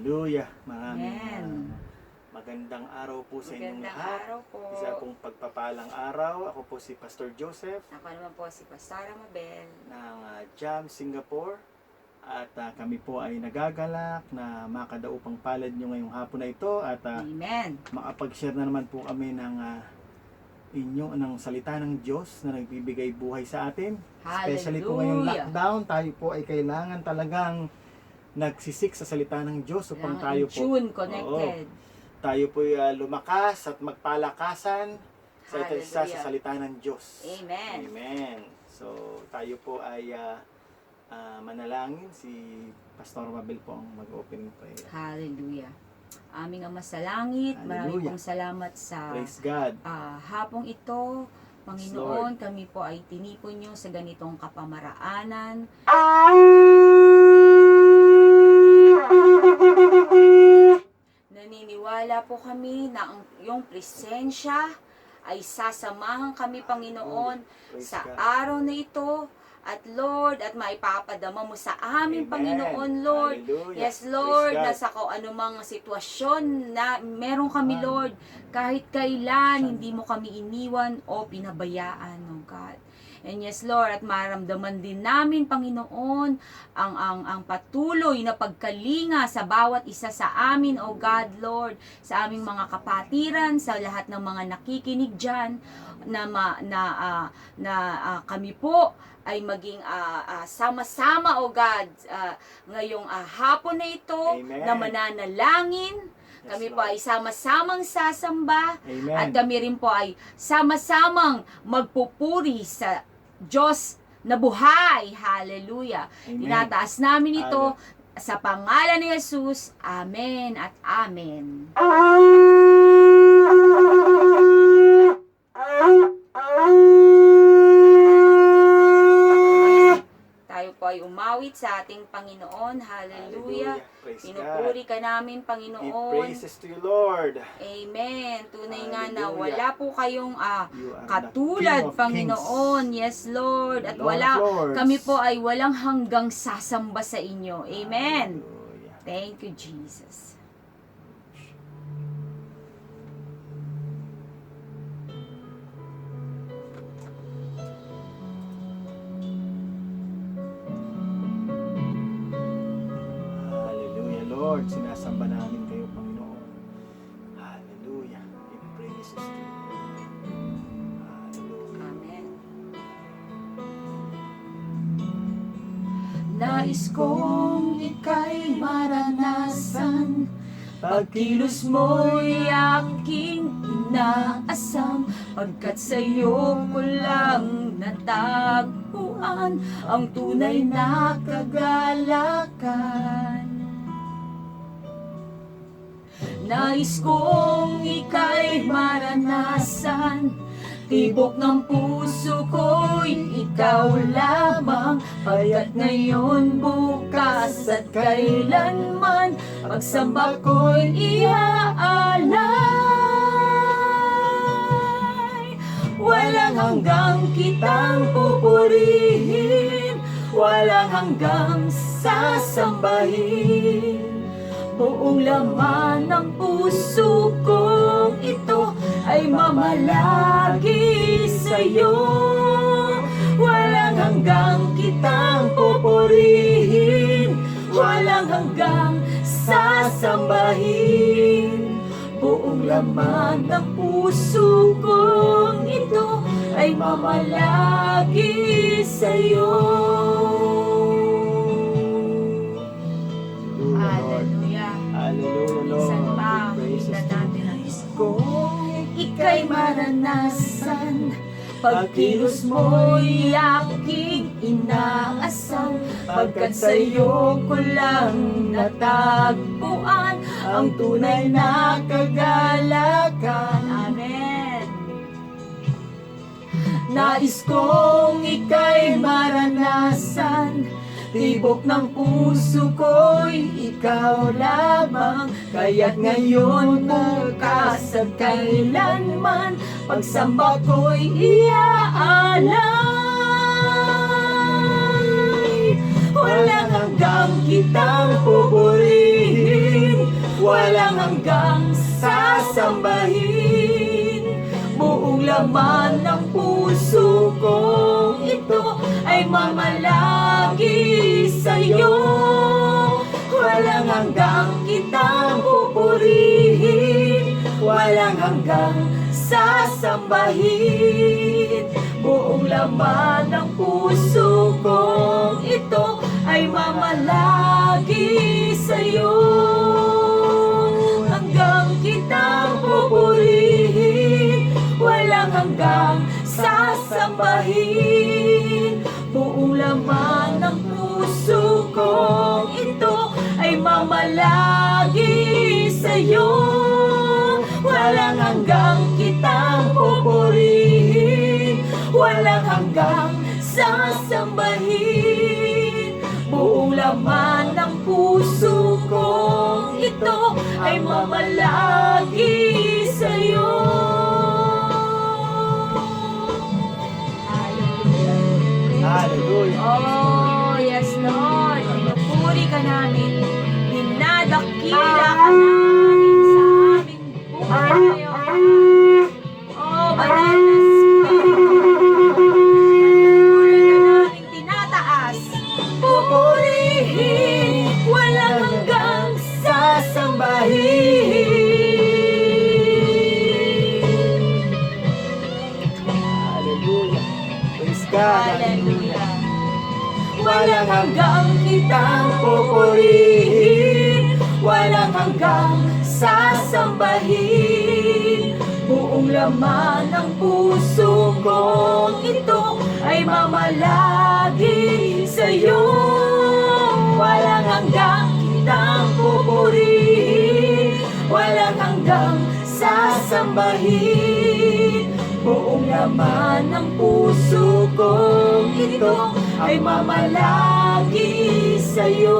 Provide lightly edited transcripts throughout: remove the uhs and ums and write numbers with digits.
Hallelujah. Maraming Amen. magandang araw po sa inyong Magandang lahat. araw po. Isa pong pagpapalang araw. Ako po si Pastor Joseph Ako naman po si Pastora Mabel. ng Jam Singapore. At kami po ay nagagalak na makadaupang palad nyo ngayong hapon na ito. At Amen. makapag-share na naman po kami ng ng salita ng Diyos na nagbibigay buhay sa atin. Especially po ngayong Hallelujah. lockdown, tayo po ay kailangan talagang nagsisik sa salita ng Diyos upang tayo po tune, connected. tayo po lumakas at magpalakasan sa isa't isa sa Hallelujah. salita ng Diyos. Amen. Amen. So tayo po ay manalangin. Si Pastor Mabel po ang mag-opening prayer. Hallelujah. Aming Ama sa Langit, maraming Hallelujah. pong salamat sa Praise God. hapong ito. Panginoon, kami po ay tinipon nyo sa ganitong kapamaraanan. Naniniwala po kami na ang iyong presensya ay sasamahan kami, Panginoon, Praise sa God. araw na ito. At Lord, at maipapadama mo sa amin, Amen. Panginoon, Lord. Hallelujah. Yes, Lord, Praise God. nasa kung anumang sitwasyon na meron kami, Lord, kahit kailan, hindi mo kami iniwan o pinabayaan, oh God. And yes, Lord, at maramdaman din namin, Panginoon, ang patuloy na pagkalinga sa bawat isa sa amin, oh God, Lord, sa aming mga kapatiran, sa lahat ng mga nakikinig dyan, kami po ay maging sama-sama, oh God, ngayong hapon na ito, Amen. na mananalangin. Yes, Kami Lord. po ay sama-samang sasamba. Amen. At kami rin po ay sama-samang magpupuri sa Diyos na buhay. Hallelujah. Amen. Tinataas namin ito sa pangalan ni Jesus. Amen at amen. Tayo po ay umawit sa ating Panginoon. Hallelujah. Praise God. Pinupuri ka namin, Give Panginoon. praises to you, Lord. Amen. Tunay nga na Hallelujah. wala po kayong You are the katulad, King of Panginoon. Kings, Yes, Lord. At Lord of Lords. kami po ay walang hanggang sasamba sa inyo. Amen. Hallelujah. Thank you, Jesus. Hallelujah, Lord. Sinasamba namin kayo, Panginoon. Hallelujah. Give praises to you. Hallelujah. Amen. Nais kong ika'y maranasan, pagkilos mo'y aking inaasam, pagkat sa'yo ko lang natagpuan ang tunay na kagalakan. Nais kong ika'y maranasan, tibok ng puso ko'y ikaw lamang, pagkat ngayon, bukas at kailanman, pagsamba ko'y iaalay. Walang hanggang kitang pupurihin, walang hanggang sasambahin. Buong laman ng puso kong ito ay mamalagi sa'yo. Walang hanggang kitang pupurihin, walang hanggang sasambahin. Buong laman ng puso kong ito ay mamalagi sa'yo. Hallelujah. Hallelujah, Lord. Minsan pa, Give praises kita to natin ang you. kung ika'y maranasan, pagkilos mo'y aking inaasam, pagkat sa'yo ko lang natagpuan ang tunay na kagalakan. Amen. Nais kong ika'y maranasan, tibok ng puso ko'y ikaw lamang, kaya't ngayon, bukas at kailanman, pagsamba ko'y iaalay. Walang hanggang kitang pupurihin, walang hanggang sasambahin. Buong laman ng puso kong ito ay mamalagi sa'yo. Walang hanggang kitang pupurihin, walang hanggang sasambahin. Buong laman ng puso kong ito ay mamalagi sa'yo. Hanggang kitang pupurihin, walang hanggang sasambahin. Buong laman ng puso kong ito ay mamalagi sa'yo. Walang hanggang kitang pupurihin, walang hanggang sasambahin. Buong laman ng puso kong ito ay mamalagi sa'yo. Hallelujah. Oh, yes, Lord. Pinupuri ka namin. Dinadakila ka namin sa aming buhay. Oh, banal na Espiritu. Pinupuri ka namin tinataas. Pupurihin, walang hanggang sasambahin. Hallelujah. Praise God. Hallelujah. Walang hanggang kitang pupurihin, walang hanggang sasambahin. Buong laman ng puso kong ito ay mamalagi sa'yo. Walang hanggang kitang pupurihin, walang hanggang sasambahin. Buong laman ng puso kong ito ay mamalagi sa'yo.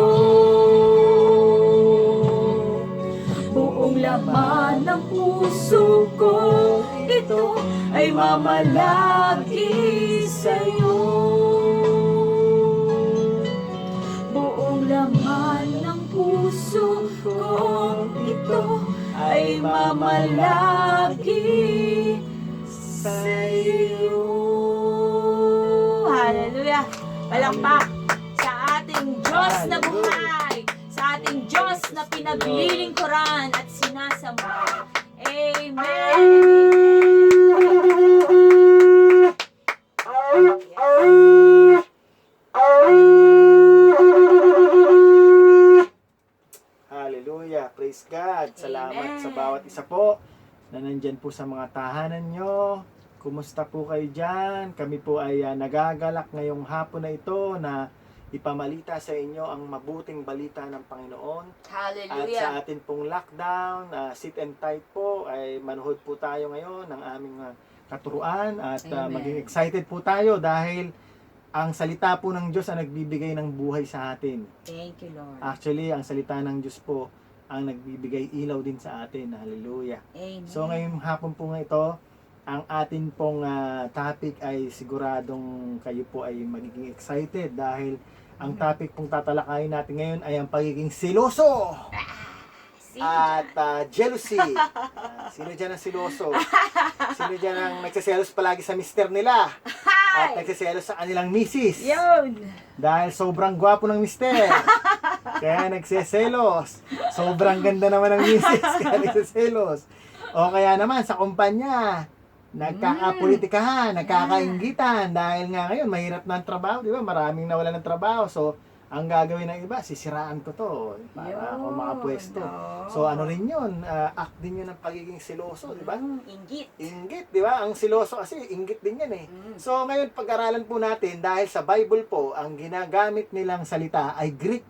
Buong laman ng puso kong ito ay mamalagi sa'yo. Buong laman ng puso kong ito ay mamalagi sa'yo. Hallelujah! Palakpak sa ating Diyos na buhay, sa ating Diyos na pinaglilingkuran at sinasamba. Amen! Hallelujah. Praise God. Salamat Amen. sa bawat isa po na nandyan po sa mga tahanan nyo. Kumusta po kayo dyan? Kami po ay nagagalak ngayong hapon na ito na ipamalita sa inyo ang mabuting balita ng Panginoon. At sa Hallelujah! atin pong lockdown, sit and tight po, ay manuhod po tayo ngayon ng aming katuruan at Amen. maging excited po tayo dahil ang salita po ng Diyos ang nagbibigay ng buhay sa atin. Thank you, Lord. Actually, ang salita ng Diyos po ang nagbibigay ilaw din sa atin. Hallelujah. Amen. So ngayong hapon po nga ito, ang atin pong topic ay siguradong kayo po ay magiging excited dahil ang topic pong tatalakayin natin ngayon ay ang pagiging siloso at jealousy. Sino dyan ang siloso? Sino dyan ang nagsiselos palagi sa mister nila? At nagsiselos sa kanilang misis? Yun! Dahil sobrang gwapo ng mister. Kaya nagsiselos. Sobrang ganda naman ng misis. Kaya nagsiselos. O kaya naman sa kumpanya, nagkakapolitikahan, nagkakainggitan. Dahil nga ngayon, mahirap na ang trabaho. Di ba? Maraming nawala ng trabaho. So, ang gagawin ng iba, sisiraan ko to para ako makapwesto. No. So, ano rin yun? Act din yun ng pagiging siloso, di ba? Inggit. Inggit, di ba? Ang siloso kasi, inggit din yan eh. So, ngayon, pag-aralan po natin, dahil sa Bible po, ang ginagamit nilang salita ay Greek.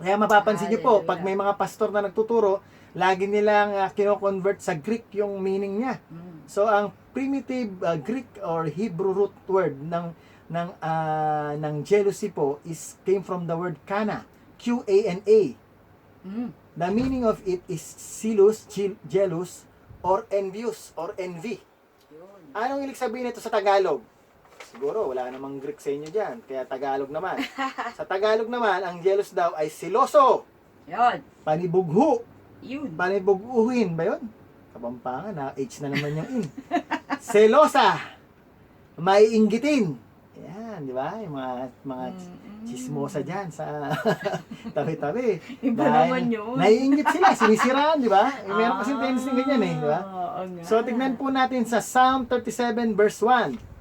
Kaya mapapansin niyo po, pag may mga pastor na nagtuturo, lagi nilang kino-convert sa Greek yung meaning niya. So, ang primitive Greek or Hebrew root word ng jealousy po came from the word kana, Q-A-N-A. The meaning of it is silus, jealous, or envious, or envy. Anong ibig sabihin nito sa Tagalog? Siguro, wala namang Greek sa inyo dyan, kaya Tagalog naman. Sa Tagalog naman, ang jealous daw ay siloso, Yun. panibugho, Yun. Panibuguhin ba yun? Kapampangan, na H na naman yung in. Selosa. Maiinggitin. Yan, di ba? Yung mga chismosa dyan sa tabi-tabi. Iba naman yun. Naiingit sila, sinisiraan, di ba? Meron kasing tendency ng ganyan di ba? Oo nga. So, tignan po natin sa Psalm 37 verse 1.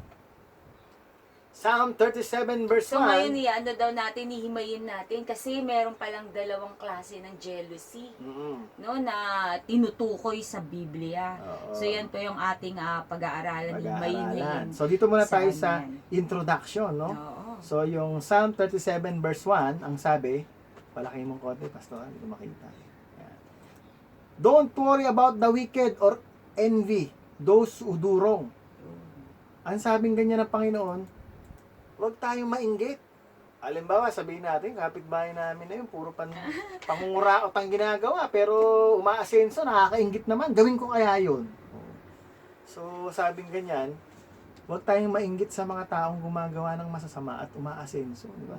Psalm 37 verse 1. So ngayon, ano daw natin, hihimayin natin kasi meron palang dalawang klase ng jealousy, no, na tinutukoy sa Biblia. Oo. So yan po yung ating pag-aaralan, himayin. So dito muna tayo sa Saan introduction, no? Oo. So yung Psalm 37 verse 1, ang sabi, palaki mong konti, pastor, hindi ko makita. Yan. Don't worry about the wicked or envy those who do wrong. Ang sabing ganyan ng Panginoon, huwag tayong mainggit. Halimbawa, sabihin natin, kapitbahay namin na yun, puro pangunguraot ang ginagawa, pero umaasenso, nakakainggit naman, gawin ko kaya yun. So, sabing ganyan, huwag tayong mainggit sa mga taong gumagawa ng masasama at umaasenso, di ba?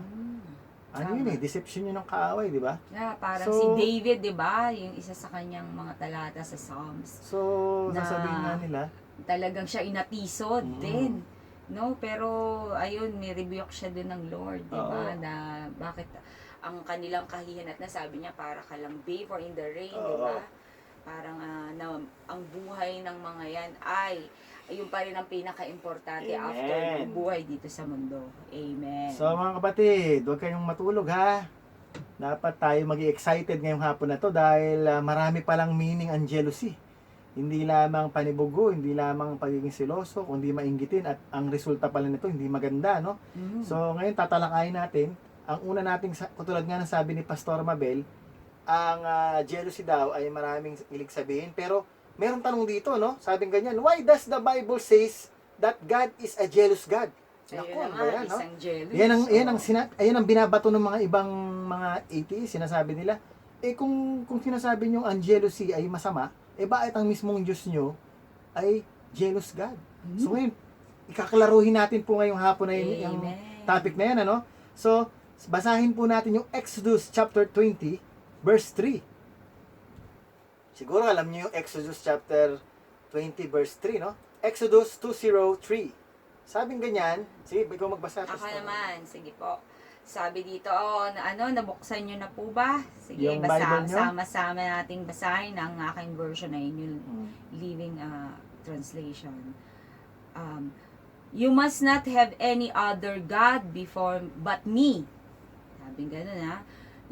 Ano yun deception yun ng kaaway, di ba? Yeah, parang So, si David, di ba? Yung isa sa kanyang mga talata sa Psalms. So, sasabihin nga nila, Talagang siya inatisod din. No, pero ayun, may rebuke siya din ng Lord, di ba? Oo. Na bakit ang kanilang kahihinat na sabi niya para ka lang babe or in the rain, di Oo. ba? Parang na ang buhay ng mga yan ay ayun pa rin ang pinaka-importante Amen. after buhay dito sa mundo. Amen. So mga kapatid, huwag kayong matulog ha. Dapat tayo excited ngayong hapon na to dahil marami palang meaning ang jealousy. Hindi lamang panibugo, hindi lamang pagiging siloso, kundi mainggitin at ang resulta pala nito hindi maganda, no? So ngayon tatalakayin natin, ang una nating, katulad nga ng sabi ni Pastor Mabel, ang jealousy daw ay maraming ilig sabihin, pero meron tanong dito, no? Sabing ganyan, why does the Bible says that God is a jealous God? Ayun Naku, ano naman, ba yan, no? isang jealous. Yan ang binabato ng mga ibang mga atheists, sinasabi nila, kung sinasabi nyo ang jealousy ay masama, bakit ang mismong Diyos nyo ay jealous God? So ngayon, ikaklaruhin natin po ngayong hapon na yung topic na yan, ano? So, basahin po natin yung Exodus chapter 20, verse 3. Siguro alam niyo yung Exodus chapter 20, verse 3, no? Exodus 2:03. Sabing ganyan, sige, ikaw magbasa. Ako naman, sige po. Sabi dito, nabuksan nyo na po ba? Sige, Yung Bible nyo? sama-sama nating basahin ang aking version na yung Living Translation. You must not have any other God before but me. Sabi gano'n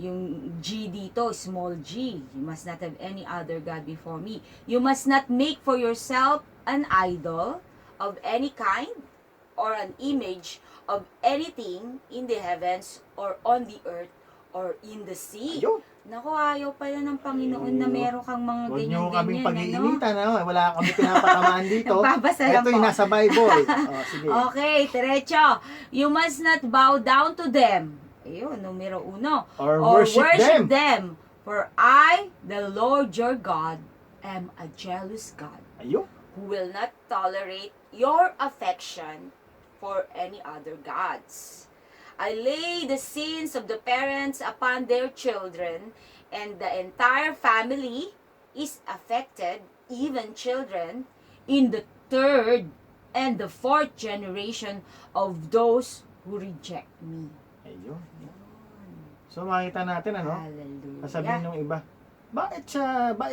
Yung G dito, small g. You must not have any other God before me. You must not make for yourself an idol of any kind or an image of anything in the heavens or on the earth or in the sea. Ayun. Naku, ayaw pala ng Panginoon na meron kang mga Huwag nyo ganyan-ganyan. kaming pag-iinitan, wala kami pinapatamaan dito. Nagbabasa lang Ito yung po. nasa Bible. Sige. Okay, diretso. You must not bow down to them. Ayun, numero 1. Or worship them. For I, the Lord your God, am a jealous God, Ayun. who will not tolerate your affection for any other gods. I lay the sins of the parents upon their children, and the entire family is affected, even children, in the third and the fourth generation of those who reject me. Ayun. So makita natin, Hallelujah. sasabihin ng iba, bakit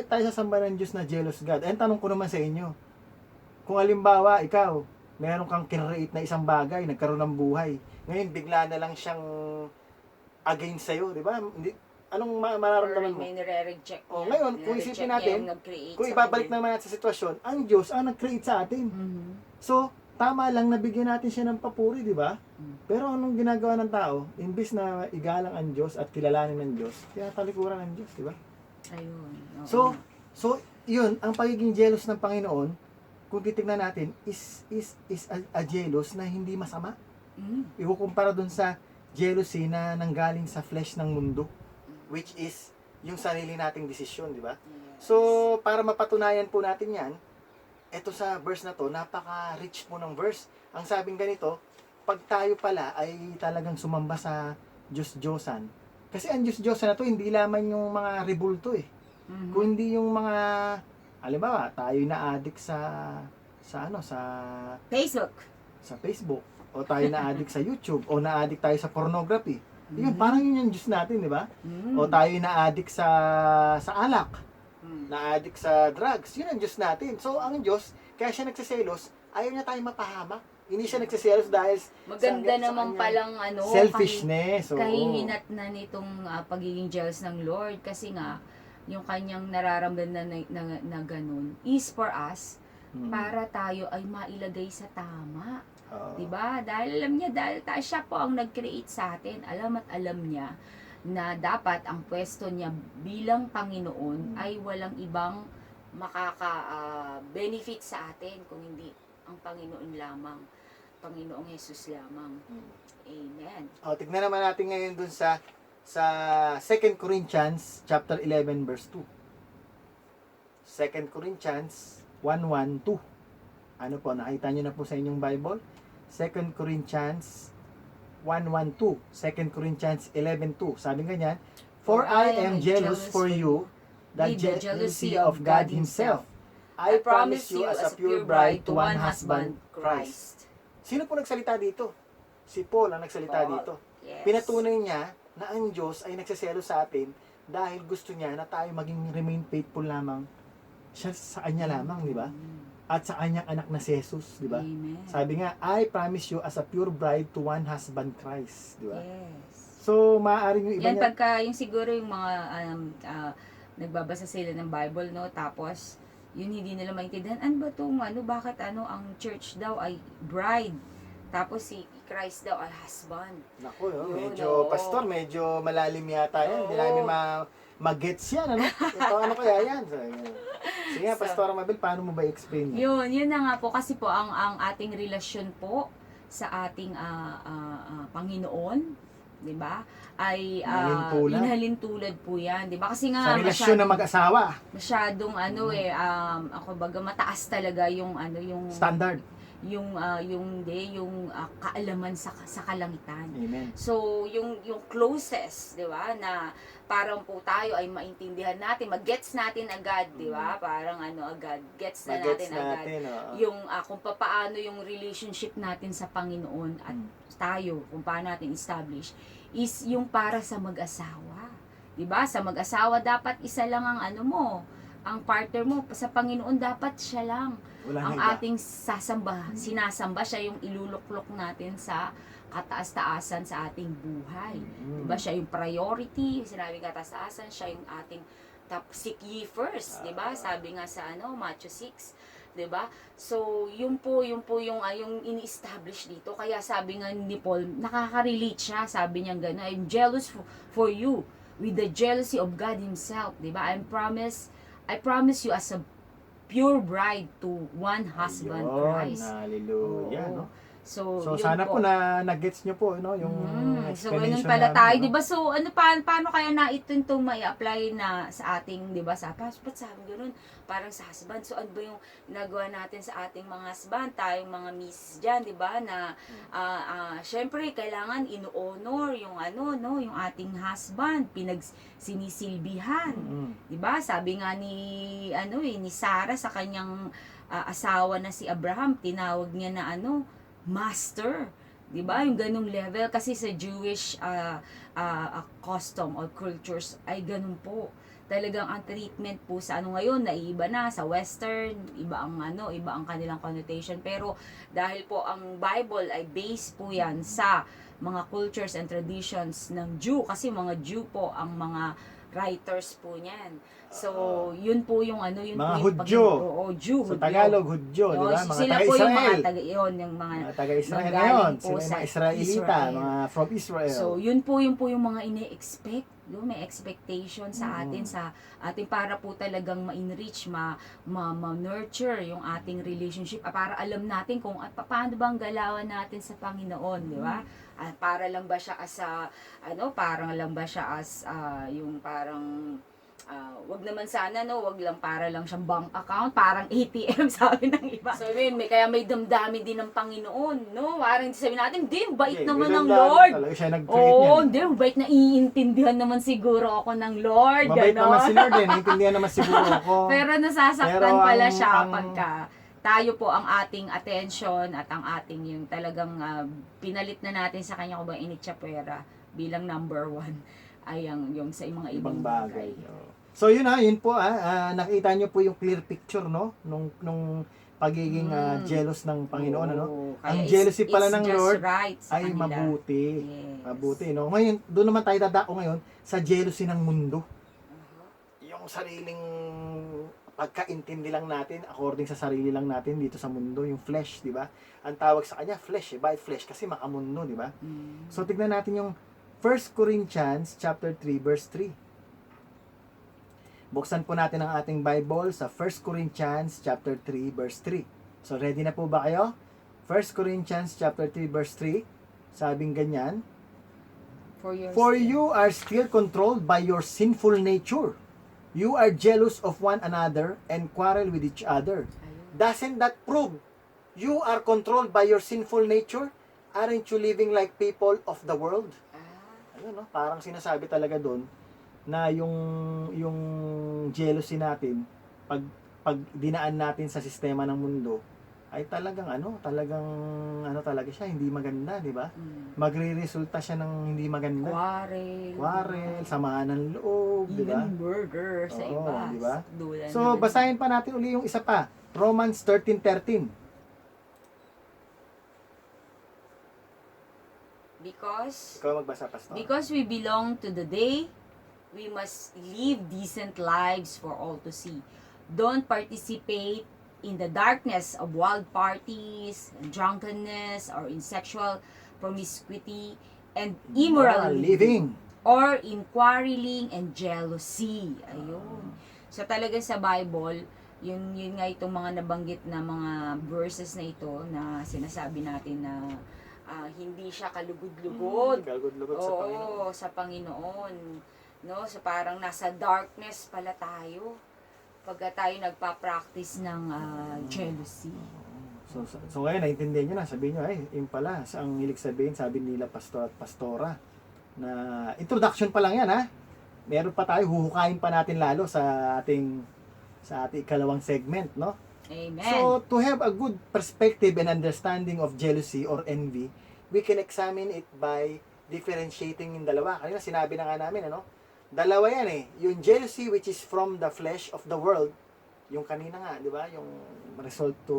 tayo sasamba ng Diyos na jealous God? Tanong ko naman sa inyo, kung halimbawa, ikaw, meron kang kinreate na isang bagay, nagkaroon ng buhay, ngayon bigla na lang siyang against sa'yo, di ba? Anong mararamdaman mo? May nire-reject niya. Ngayon, kung isipin natin, kung ibabalik naman natin sa sitwasyon, ang Diyos ang nag-create sa atin. So, tama lang nabigyan natin siya ng papuri, di ba? Pero anong ginagawa ng tao? Imbis na igalang ang Diyos at kilalanin ng Diyos, tinatalikuran ng Diyos, di ba? Ayun. So, yun, ang pagiging jealous ng Panginoon, kung titignan natin, is a jealous na hindi masama. Ikukumpara dun sa jealousy na nanggaling sa flesh ng mundo, which is yung sarili nating desisyon, di ba? So, para mapatunayan po natin yan, eto sa verse na to, napaka-rich po ng verse. Ang sabing ganito, pag tayo pala ay talagang sumamba sa Diyos-Diyosan. Kasi ang Diyos-Diyosan na to, hindi lamang yung mga rebulto . Mhm. Kung hindi yung mga, halimbawa, tayo na-addict sa Facebook. Facebook, o tayo na-addict sa YouTube, o na-addict tayo sa pornography. Yun, Mhm. parang yun yung Diyos natin, di ba? Mm. O tayo na-addict sa alak, Mm. na-addict sa drugs, yun ang Diyos natin. So, ang Diyos, kaya siya nagsiselos, ayaw niya tayo mapahamak. Hindi siya nagsiselos dahil Maganda sa naman kanyang palang ano, selfishness. Oo. kahihinat na nitong pagiging jealous ng Lord kasi nga yung kanyang nararamdaman na ganun is for us Mm. para tayo ay mailagay sa tama. Oo. 'Di ba? Dahil alam niya, dahil siya po ang nag-create sa atin. Alam at alam niya na dapat ang pwesto niya bilang Panginoon ay walang ibang makaka-benefit sa atin kung hindi ang Panginoon lamang. Panginoong Jesus lamang. Amen. O, tignan naman natin ngayon dun sa 2 Corinthians chapter 11 verse 2. 2 Corinthians 1:1-2. Ano po, nakita niyo na po sa inyong Bible? 2 Corinthians 1:1-2. 2 Corinthians 11:2. Sabi ganyan, For I am jealous for you, the jealousy of God Himself. I promise you as a pure bride to one husband, Christ. Sino po nagsalita dito? Si Paul ang nagsalita Paul. dito. Yes. Pinatunay niya na ang Diyos ay nagsaselo sa atin dahil gusto niya na tayo maging remain faithful lamang siya sa Kanya lamang, di ba? At sa Kanyang anak na si Jesus, di ba? Amen. Sabi nga, I promise you as a pure bride to one husband, Christ, di ba? Yes. So, maaaring yung iba Yan niya, pagka yung siguro yung mga nagbabasa sila ng Bible, no, tapos yun hindi nila maintindihan, ano ba tong bakit ang church daw ay bride, tapos si Christ daw ay husband. naku, Yun, medyo, oo. pastor, medyo malalim yata yan. Hindi Oo. namin mag-gets yan, ano? Ito, ano kaya yan? So, yun. Sige nga, So, Pastor Mabel, paano mo ba explain yan? Yun na nga po kasi po ang ating relasyon po sa ating Panginoon, 'di ba? Ay Hinalintulad. hinalintulad po 'yan, 'di ba? Kasi nga Sa relasyon ng mag-asawa, masyadong ako baga mataas talaga yung yung standard. yung kaalaman sa kalangitan. Amen. So, yung closest, 'di ba, na parang po tayo ay maintindihan natin, mag-gets natin agad, 'di ba? Parang agad, gets na Mag-gets natin agad. natin, oo. Yung kung paano yung relationship natin sa Panginoon at tayo, kung paano natin establish, is yung para sa mag-asawa. 'Di ba? Sa mag-asawa dapat isa lang ang ang partner mo. Sa Panginoon dapat siya lang Wala ang na iba. ating sinasamba, siya yung iluluklok natin sa kataas-taasan sa ating buhay. Diba? Siya yung priority, sinabi kataas-taasan, siya yung ating top, seek ye first, diba? Sabi nga sa Matthew 6, diba? So, yun po yung ini-establish dito. Kaya sabi nga ni Paul, nakaka-relate siya, sabi niya gano'n, I'm jealous for you with the jealousy of God Himself, diba? I promise you as a pure bride to one husband, Ayun, Christ. hallelujah, Oo. no? So, So, yun sana po po. na-gets nyo po, no? Yung So, ganun explanation pala namin, tayo, no? di ba? So, paano kaya na ito may apply na sa ating, di ba? Ba't sabi ganun? Parang sa husband. So, ano ba yung nagawa natin sa ating mga husband? Tayong mga miss dyan, di ba? Na, syempre, kailangan ino-honor yung yung ating husband. Sinisilbihan. Di ba? Sabi nga ni Sarah sa kanyang asawa na si Abraham, tinawag niya na master. 'Di ba? Yung ganung level kasi sa Jewish custom or cultures ay ganun po. Talagang ang treatment po sa ngayon naiiba na sa western, iba ang kanilang connotation, pero dahil po ang Bible ay based po 'yan sa mga cultures and traditions ng Jew kasi mga Jew po ang mga writers po niyan. So, yun po yung Mga yun po yung Hudyo. Jew, Sa Hudyo. Tagalog, Hudyo, di ba? Mga Sila po yung mga taga-Israel. yung mga Mga taga-Israel nanggaling ngayon. po Sila yung sa mga Israelita, Israel. mga from Israel. So, yun po yung mga ine-expect. May expectation sa atin, sa ating para po talagang ma-enrich, ma-nurture yung ating relationship. Para alam natin kung paano bang galawan natin sa Panginoon, di ba? Para lang ba siya as parang lang ba siya as yung parang wag naman sana, no, wag lang para lang siyang bank account, parang ATM, sabi ng iba. So, kaya may damdamin din ng Panginoon, no? Parang sabi natin, hindi, bait naman ng Lord. Talaga siya nag-create Oo, niyan. hindi, bait na iintindihan naman siguro ako ng Lord, Mabait naman si gano'n. Lord eh. Naintindihan naman siguro ako. Pero nasasaktan Pero pala ang- siya ang- pagka tayo po ang ating attention at ang ating yung talagang pinalit na natin sa kanya kung ba initsapwera bilang number 1 ay yung sa mga ibang bagay. Oo. So yun yun po nakita niyo po yung clear picture no nung pagiging jealous ng Panginoon ano. Oo, Ang kaya jealousy pala ng just Lord right sa ay kanila. mabuti. Yes. Mabuti no. Ngayon doon naman tayo dadako ngayon sa jealousy ng mundo. Uh-huh. Yung sariling pagkaintindi lang natin according sa sarili lang natin dito sa mundo, yung flesh, di ba? Ang tawag sa kanya flesh, by flesh kasi makamundo, di ba? Mm. So tignan natin yung 1 Corinthians chapter 3 verse 3. Buksan po natin ang ating Bible sa 1 Corinthians chapter 3 verse 3. So ready na po ba kayo? 1 Corinthians chapter 3 verse 3. Sabing ganyan, For you are still controlled by your sinful nature. You are jealous of one another and quarrel with each other. Doesn't that prove you are controlled by your sinful nature? Aren't you living like people of the world? Ayun, no? Parang sinasabi talaga doon na yung jealousy natin pag dinaan natin sa sistema ng mundo ay talagang talaga siya hindi maganda, di ba? Magre-resulta siya ng hindi maganda. Quarrel, samaan ng loob, di ba? Even murder sa Oo, iba. di ba? Dulan So naman. basahin pa natin uli yung isa pa, Romans 13:13. Ikaw magbasa, pastor. Because we belong to the day, we must live decent lives for all to see. Don't participate in the darkness of wild parties, drunkenness, or in sexual promiscuity and immoral living, or in quarreling and jealousy. Ayun. So talaga sa Bible, yun nga itong mga nabanggit na mga verses na ito na sinasabi natin na hindi siya kalugod-lugod. Kalugod-lugod sa Panginoon. Oo, sa Panginoon. No? So parang nasa darkness pala tayo pagka tayo nagpa-practice ng jealousy. So ngayon, naintindihan nyo na. Sabihin nyo, yung pala, ang hilig sabihin, sabi nila pastor at pastora, na introduction pa lang yan, ha? Meron pa tayo, huhukayin pa natin lalo sa ating ikalawang segment, no? Amen. So, to have a good perspective and understanding of jealousy or envy, we can examine it by differentiating yung dalawa. Kanina sinabi na nga namin, ano? Dalawa yan eh. Yung jealousy which is from the flesh of the world, yung kanina nga, di ba? Yung result to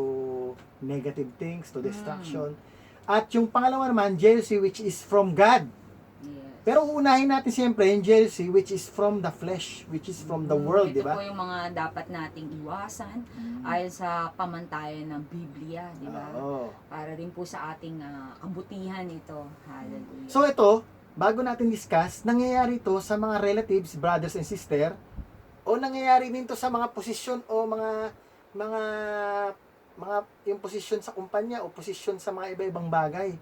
negative things, to destruction. At yung pangalawa naman, jealousy which is from God. Yes. Pero unahin natin siyempre yung jealousy which is from the flesh, which is from the world, di Ito ba? po yung mga dapat nating iwasan ayon sa pamantayan ng Biblia, di ba? Oo. Para rin po sa ating kabutihan ito. Hallelujah. So ito, bago natin discuss, nangyayari to sa mga relatives, brothers and sister, o nangyayari din to sa mga posisyon o mga yung posisyon sa kumpanya o posisyon sa mga iba-ibang bagay.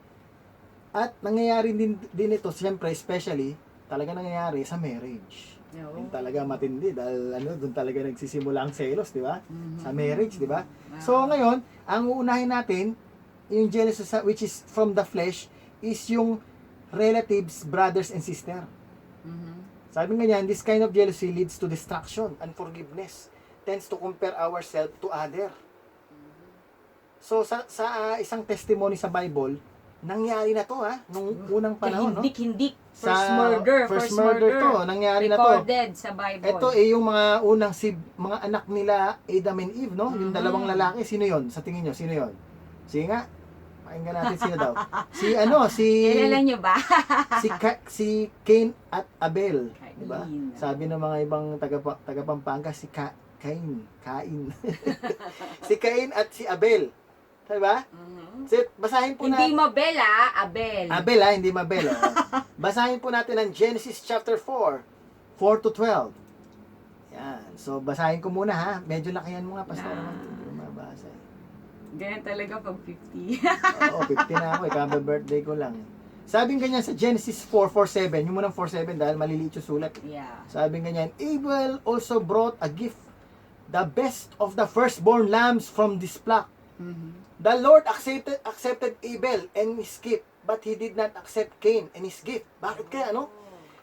At nangyayari din ito, siyempre, especially, talaga nangyayari sa marriage. No. Yung talaga matindi dahil doon talaga nagsisimula ang selos, di ba? Mhm. Sa marriage, di ba? Wow. So ngayon, ang uunahin natin, yung jealousy which is from the flesh, is yung relatives, brothers and sister. Mhm. Sabi nga niyan, this kind of jealousy leads to destruction, unforgiveness, tends to compare ourselves to other. So sa isang testimony sa Bible, nangyari na to nung unang panahon, no? Hindik. First First murder to, nangyari na to. Recorded sa Bible. Ito yung mga unang mga anak nila Adam and Eve, no? Yung dalawang lalaki, sino yon? Sa tingin nyo, sino yon? Sige nga, pakinggan natin sino daw. Kilala nyo ba? si Cain at Abel, di ba? Cain. Sabi ng mga ibang taga Pampanga, si Cain. Si Cain at si Abel. Di ba? Mhm. So, basahin po Hindi natin. Mabel, Abel. Abel hindi Mabel. Basahin po natin ang Genesis chapter 4, 4 to 12. Yan. So, basahin ko muna ha. Medyo lakihan mo nga, pastor. Hindi ko mabasa. Ganyan talaga pag 50. Oo, 50 na ako. Ika birthday ko lang. Sabing ganyan sa Genesis 4:4-7, yung munang 4:7 dahil maliliit yung sulat. Yeah. Sabing ganyan, Abel also brought a gift, the best of the firstborn lambs from this flock. Mhm. The Lord accepted Abel and his gift, but he did not accept Cain and his gift. Bakit kaya, ano?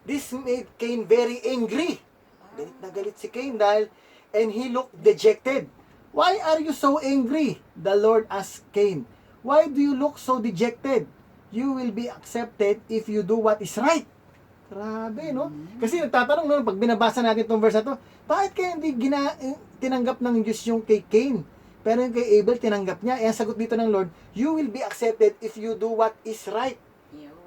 This made Cain very angry. Galit na galit si Cain dahil, and he looked dejected. Why are you so angry? The Lord asked Cain. Why do you look so dejected? You will be accepted if you do what is right. Grabe, no? Kasi nagtatanong, no, pag binabasa natin itong verse na to, bakit kaya hindi tinanggap ng Diyos yung kay Cain? Pero yung kay Abel, tinanggap niya. Eh, ang sagot dito ng Lord, you will be accepted if you do what is right.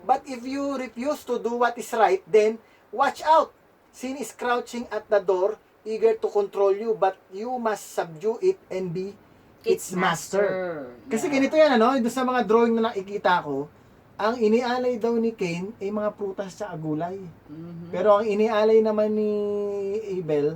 But if you refuse to do what is right, then watch out. Sin is crouching at the door, eager to control you, but you must subdue it and be its master. Kasi ganito yan, ano? Doon sa mga drawing na nakikita ko, ang inialay daw ni Cain ay mga prutas at gulay. Mhm. Pero ang inialay naman ni Abel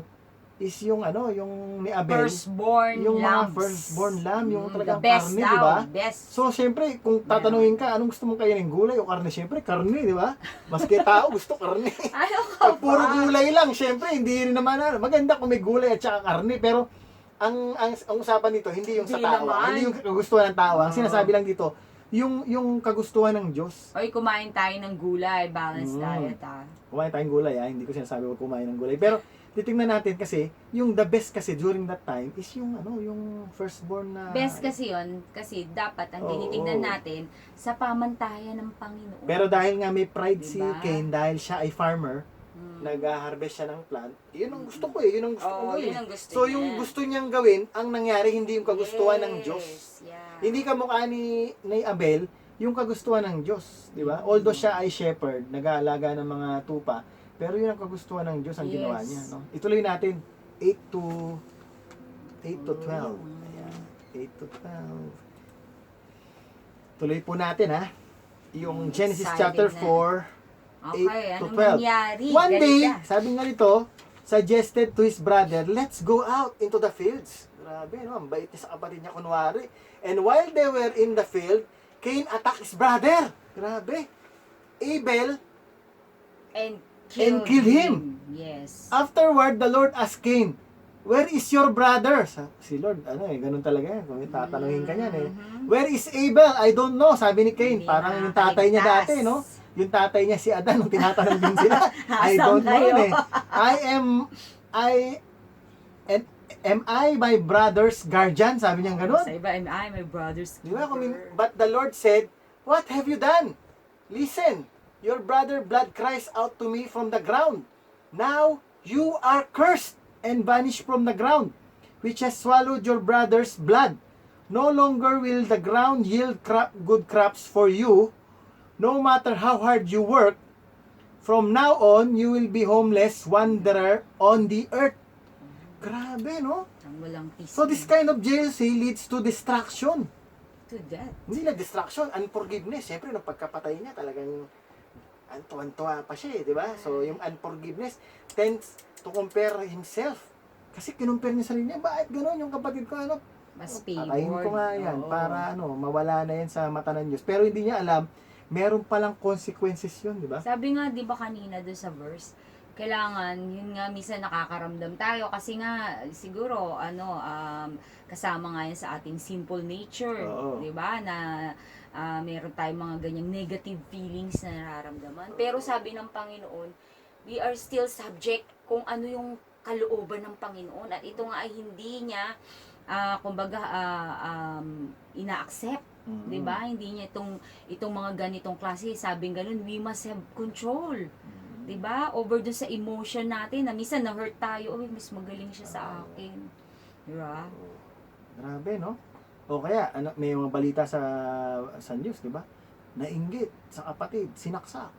is yung ano, yung ni Abel, Firstborn yung mga lambs. firstborn lamb, yung talagang the best karne, daw, di ba? Best. So, siyempre, kung tatanungin ka, anong gusto mong kainin, gulay o karne? Siyempre, karne, di ba? Maski tao, gusto karne. Ano ka Pag puro ba? gulay lang, siyempre, hindi rin naman, maganda kung may gulay at saka karne, pero ang usapan dito, hindi yung sa Hindi tao, naman. hindi yung kagustuhan ng tao. Ang sinasabi lang dito, yung kagustuhan ng Diyos. Oy, kumain tayo ng gulay, balanced Mm. diet ah. Kumain tayong gulay, hindi ko sinasabi huwag kumain ng gulay. Pero, titingnan natin kasi, yung the best kasi during that time is yung ano, yung firstborn na... Best kasi yon kasi dapat ang Oo. tinitingnan natin sa pamantayan ng Panginoon. Pero dahil nga may pride si Diba? Cain, dahil siya ay farmer, nag-harvest siya ng plant, yun ang gusto ko eh, yun ang gusto ko Oo, gawin. yun ang gusto So niya. yung gusto niyang gawin, ang nangyari hindi yung kagustuhan ng Diyos. Yeah. Hindi kamukha ni Abel, yung kagustuhan ng Diyos, di ba? Although siya ay shepherd, nag-aalaga ng mga tupa, pero yun ang kagustuhan ng Diyos ang ginawa niya, no? Ituloy natin 8 to 12. Ayan, 8 to 12. Tuloy po natin ha. Yung Genesis Exciting chapter na. 4, Okay, 8 to anong 12. nangyari? One day, Ganda. sabi nga nito, suggested to his brother, let's go out into the fields. Grabe, no? Ang bait niya sa kapatid niya, kunwari. And while they were in the field, Cain attacked his brother. Grabe. Abel, And kill him. Yes. afterward, the Lord asked Cain, where is your brother? Si Lord, ano eh, ganun talaga yan. Kung tatanungin ka niyan eh. Where is Abel? I don't know, sabi ni Cain. Hindi Parang yung tatay niya nakakaligtas. dati, no? Yung tatay niya si Adan, nung tinatanong din sila. I Asan don't know kayo? eh. Am I my brother's guardian? Sabi niya ganun. Sa iba, am I my brother's Di ba? keeper? But the Lord said, what have you done? Listen, your brother blood cries out to me from the ground. Now you are cursed and banished from the ground, which has swallowed your brother's blood. No longer will the ground yield good crops for you, no matter how hard you work. From now on, you will be homeless wanderer on the earth. Grabe, no? Ang walang peace. So this kind of jealousy leads to distraction. To that. Hindi lang distraction, unforgiveness. Siyempre, nung pagkapatay niya, talagang tuwan-tuwa pa siya, di ba? So, yung unforgiveness tends to compare himself. Kasi kinumpare niya sarili niya, bakit gano'n yung kapatid ko, ano? Mas Patayin ko nga yan, Oo. para ano, mawala na yan sa mata ng Diyos. Pero hindi niya alam, meron palang consequences yun, di ba? Sabi nga, di ba kanina doon sa verse, kailangan, yun nga, minsan nakakaramdam tayo kasi nga, siguro, kasama nga yan sa ating simple nature, Oo. di ba, na meron tayong mga ganyang negative feelings na nararamdaman. Pero sabi ng Panginoon, we are still subject kung ano yung kalooban ng Panginoon at ito nga ay hindi niya, ina-accept. Mm. 'Di ba? Hindi niya itong mga ganitong klase, sabing ganun, we must have control. 'Di ba? Over dun sa emotion natin na minsan na-hurt tayo, mas magaling siya sa akin. 'Di ba? Grabe, no? O kaya, may mga balita sa news, di ba? Nainggit sa kapatid, sinaksak.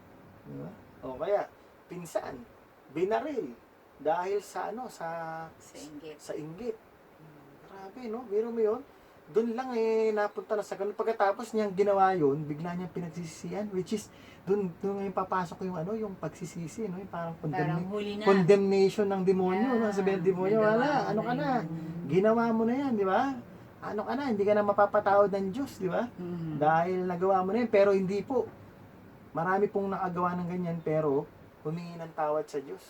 Di ba? O kaya, pinsan, binaril dahil sa Sa inggit. sa inggit. Grabe, no? Biro mo yun? Doon lang napunta na sa ganun. Pagkatapos niyang ginawa yun, bigla niyang pinagsisisihan, which is, doon ngayon papasok yung yung pagsisisi, no? Yung parang Parang huli na. condemnation ng demonyo, no? Sabihin ng demonyo, nagawa wala, mo ano ka na? yun. Ginawa mo na yan, di ba? Ano ka na, hindi ka na mapapatawad ng Diyos, di ba? Mhm. Dahil nagawa mo na yan, pero hindi po. marami pong nakagawa ng ganyan, pero humingi ng tawad sa Diyos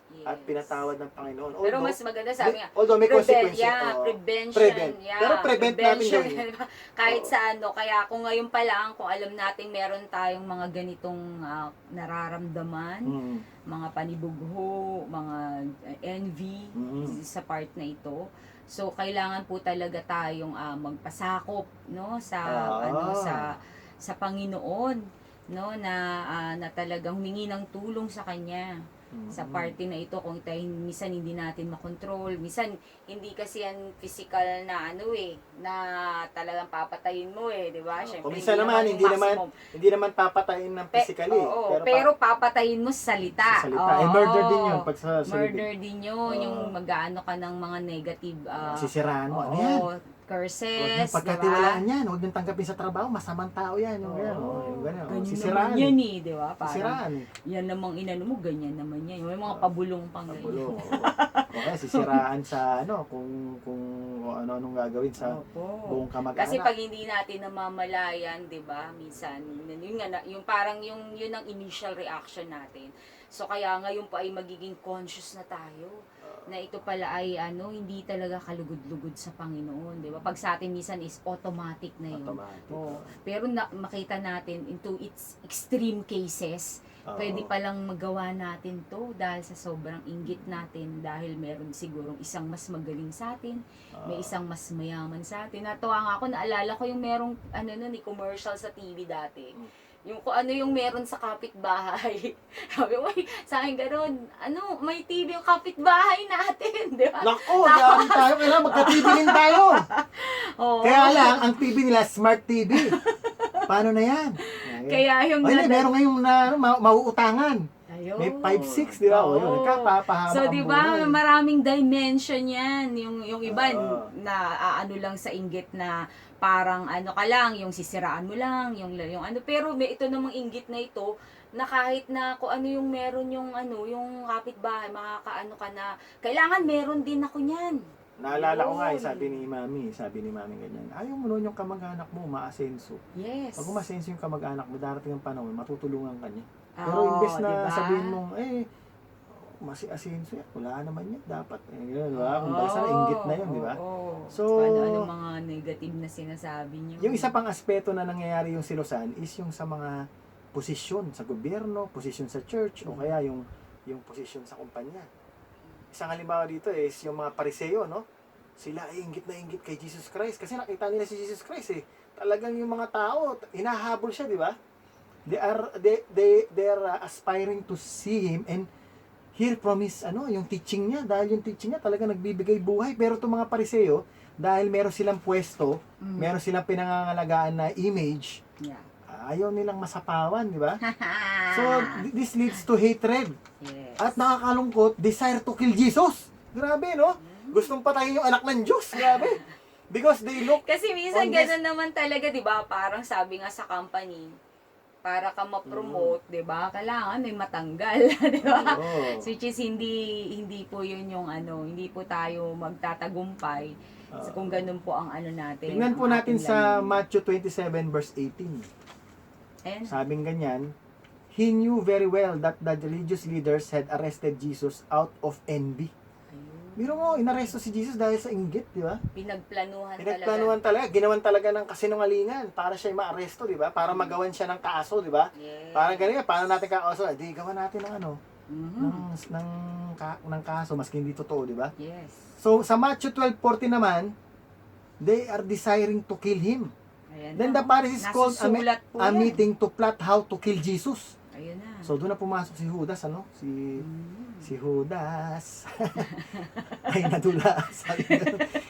Yes. at pinatawad ng Panginoon. Pero mas maganda, sabi nga, although may consequences. prevention. Prevent. Yeah, Pero prevent natin prevention. gawin. Kahit Oo. sa ano, kaya kung ngayon pa lang, kung alam natin meron tayong mga ganitong nararamdaman, mga panibugho, mga envy sa part na ito. So kailangan po talaga tayong magpasakop, no, sa sa Panginoon, no, na talagang humingi ng tulong sa kanya. Sa party na ito, kung tayo minsan hindi natin makontrol, minsan hindi kasi yan physical na na talagang papatayin mo di ba? Syempre, minsan naman hindi naman papatayin ng physically, pero papatayin mo sa salita. Murder din 'yun pag sa murder din 'yun, yung mag-aano ka ng mga negative sisiraan mo. Ano yan? Curses, pagkatiwalaan yan, huwag niyong tanggapin sa trabaho, masamang tao yan. Yung gano'n. Sisiraan yan di ba? Sisiraan yan namang inano mo, ganyan naman yan. May mga pabulong pang ganyan. Pabulong. Okay, sisiraan sa kung ano-anong gagawin sa buong kamag-anak. Kasi pag hindi natin namamalayan, di ba, minsan, yung parang yun ang initial reaction natin. So kaya ngayon pa ay magiging conscious na tayo na ito pala ay hindi talaga kalugod-lugod sa Panginoon, di ba? Pag sa atin minsan is automatic na yun. Pero makita natin into its extreme cases, pwede palang magawa natin to dahil sa sobrang inggit natin, dahil meron sigurong isang mas magaling sa atin, may isang mas mayaman sa atin. Natuwa nga ako, naalala ko yung merong commercial sa TV dati. Yung kung ano yung meron sa kapitbahay. Sabi mo, sa akin gano'n, may TV yung kapitbahay natin, di ba? Nako, yari tayo, kailangan magka-TV din tayo. Kaya lang, ang TV nila, smart TV. Paano na yan? Kaya yung meron ngayong mauutangan. Ayun. May 5-6, di ba? Yun, nagkapapahama so, di ba, maraming dimension yan. Yung iba, na lang sa inggit na parang ka lang, yung sisiraan mo lang, yung pero may ito namang inggit na ito, na kahit na kung ano yung meron yung yung kapitbahay, makakaano ka na, kailangan meron din ako niyan. Naalala ko nga, sabi ni Mami ganyan, ayaw mo nun yung kamag-anak mo, maasenso. Yes. Pag umasenso yung kamag-anak mo, darating ang panahon, matutulungan ka niya. Pero imbes na sabihin mong, masi-asenso yan, wala naman yan, dapat. Yun, di ba? Kung basta inggit na yun, di ba? So, ano mga negative na sinasabi niyo? Yung isa pang aspeto na nangyayari yung silosan is yung sa mga posisyon sa gobyerno, posisyon sa church, o kaya yung posisyon sa kumpanya. Isang halimbawa dito is yung mga pariseo, no? Sila ay inggit na inggit kay Jesus Christ kasi nakita nila si Jesus Christ Talagang yung mga tao, hinahabol siya, di ba? They are aspiring to see him and hear from his yung teaching niya, dahil yung teaching niya talaga nagbibigay buhay. Pero itong mga pariseo, dahil meron silang pwesto, meron silang pinangangalagaan na image, ayaw nilang masapawan, di ba? So this leads to hatred. Yes. At nakakalungkot, desire to kill Jesus. Grabe, no? Gustong patayin yung anak ng Diyos. Grabe. Because they look kasi minsan gano'n naman talaga, di ba? Parang sabi nga sa company, para ka ma-promote, 'di ba? Kailangan may matanggal, 'di ba? Which is hindi po 'yun yung hindi po tayo magtatagumpay kung ganun po ang natin. Tingnan po natin sa Matthew 27 verse 18. Sabing ganyan, he knew very well that the religious leaders had arrested Jesus out of envy. Biro mo, inaresto si Jesus dahil sa inggit, di ba? Pinagplanuhan talaga. Ginawan talaga ng kasinungalingan para siya maaresto, di ba? Para magawan siya ng kaso, di ba? Yes. Parang ganyan, paano natin kakaso? Di, gawan natin ng ng kaso, maski hindi totoo, di ba? Yes. So, sa Matthew 12:40 naman, they are desiring to kill him. Then the Pharisees called a meeting to plot how to kill Jesus. Ayun na. So, doon na pumasok si Judas, si Judas ay nadulas.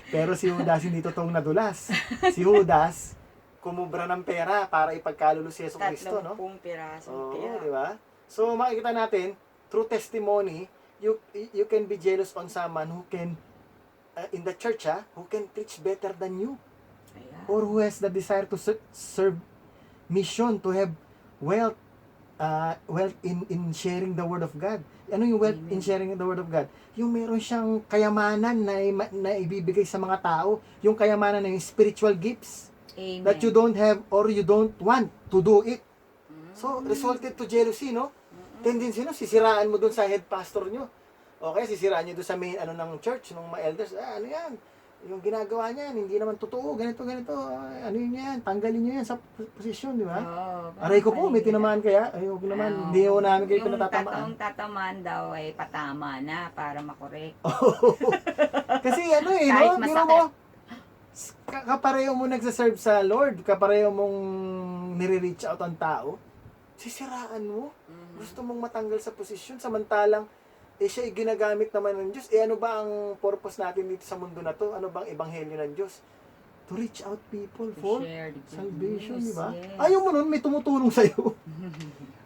Pero si Judas hindi totoong nadulas. Si Judas kumubra ng pera para ipagkaluluwa si Yesu Kristo, no? 30 piraso. Di ba? So makikita natin through testimony, you can be jealous on someone who can in the church, who can preach better than you. Ayan. Or who has the desire to serve mission, to have wealth in sharing the word of God. Ano yung wealth in sharing the word of God? Yung meron siyang kayamanan na ibibigay sa mga tao, yung kayamanan na yung spiritual gifts. Amen. That you don't have or you don't want to do it. So, resulted to jealousy, no? Tendency, no? Sisiraan mo dun sa head pastor nyo. Okay, sisiraan nyo dun sa main, ng church, ng mga elders. Ano yan? Yung ginagawa niyan, hindi naman totoo, ganito. Ano yun yan? Tanggalin nyo yan sa posisyon, di ba? Aray ko po, may tinamaan kaya. Ayoko naman, hindi ko namin kayo pinatatamaan. Yung tatamaan daw ay patama na para makorek. Kasi ano Kahit no? Biro mo, kapareho mo nagsaserve sa Lord, kapareho mong nire-reach out ang tao, sisiraan mo. Gusto mong matanggal sa posisyon, samantalang siya ay ginagamit naman ng Diyos. Ano ba ang purpose natin dito sa mundo na to? Ano bang ebanghelyo ng Diyos? To reach out people for salvation, di ba? Yes. Ayaw mo nun, may tumutulong sa'yo.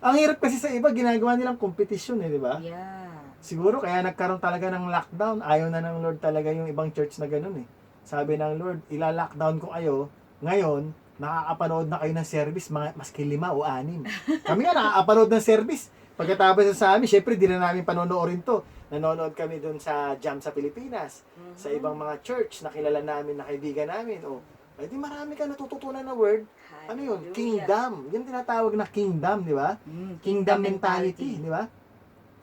Ang hirap kasi sa iba, ginagawa nilang competition, di ba? Yeah. Siguro kaya nagkaroon talaga ng lockdown. Ayaw na ng Lord talaga yung ibang church na ganun eh. Sabi ng Lord, ila-lockdown ko kayo. Ngayon, nakakapanood na kayo ng service, maski 5 o 6. Kami nga nakakapanood ng service. Pagkatapos sa amin, syempre di na namin panonoorin to. Nanonood kami dun sa Jam sa Pilipinas, sa ibang mga church na kilala namin, na kaibigan namin. Di marami ka natututunan na word. Ano yun? Kingdom. Yan tinatawag na kingdom, di ba? Kingdom mentality, di ba?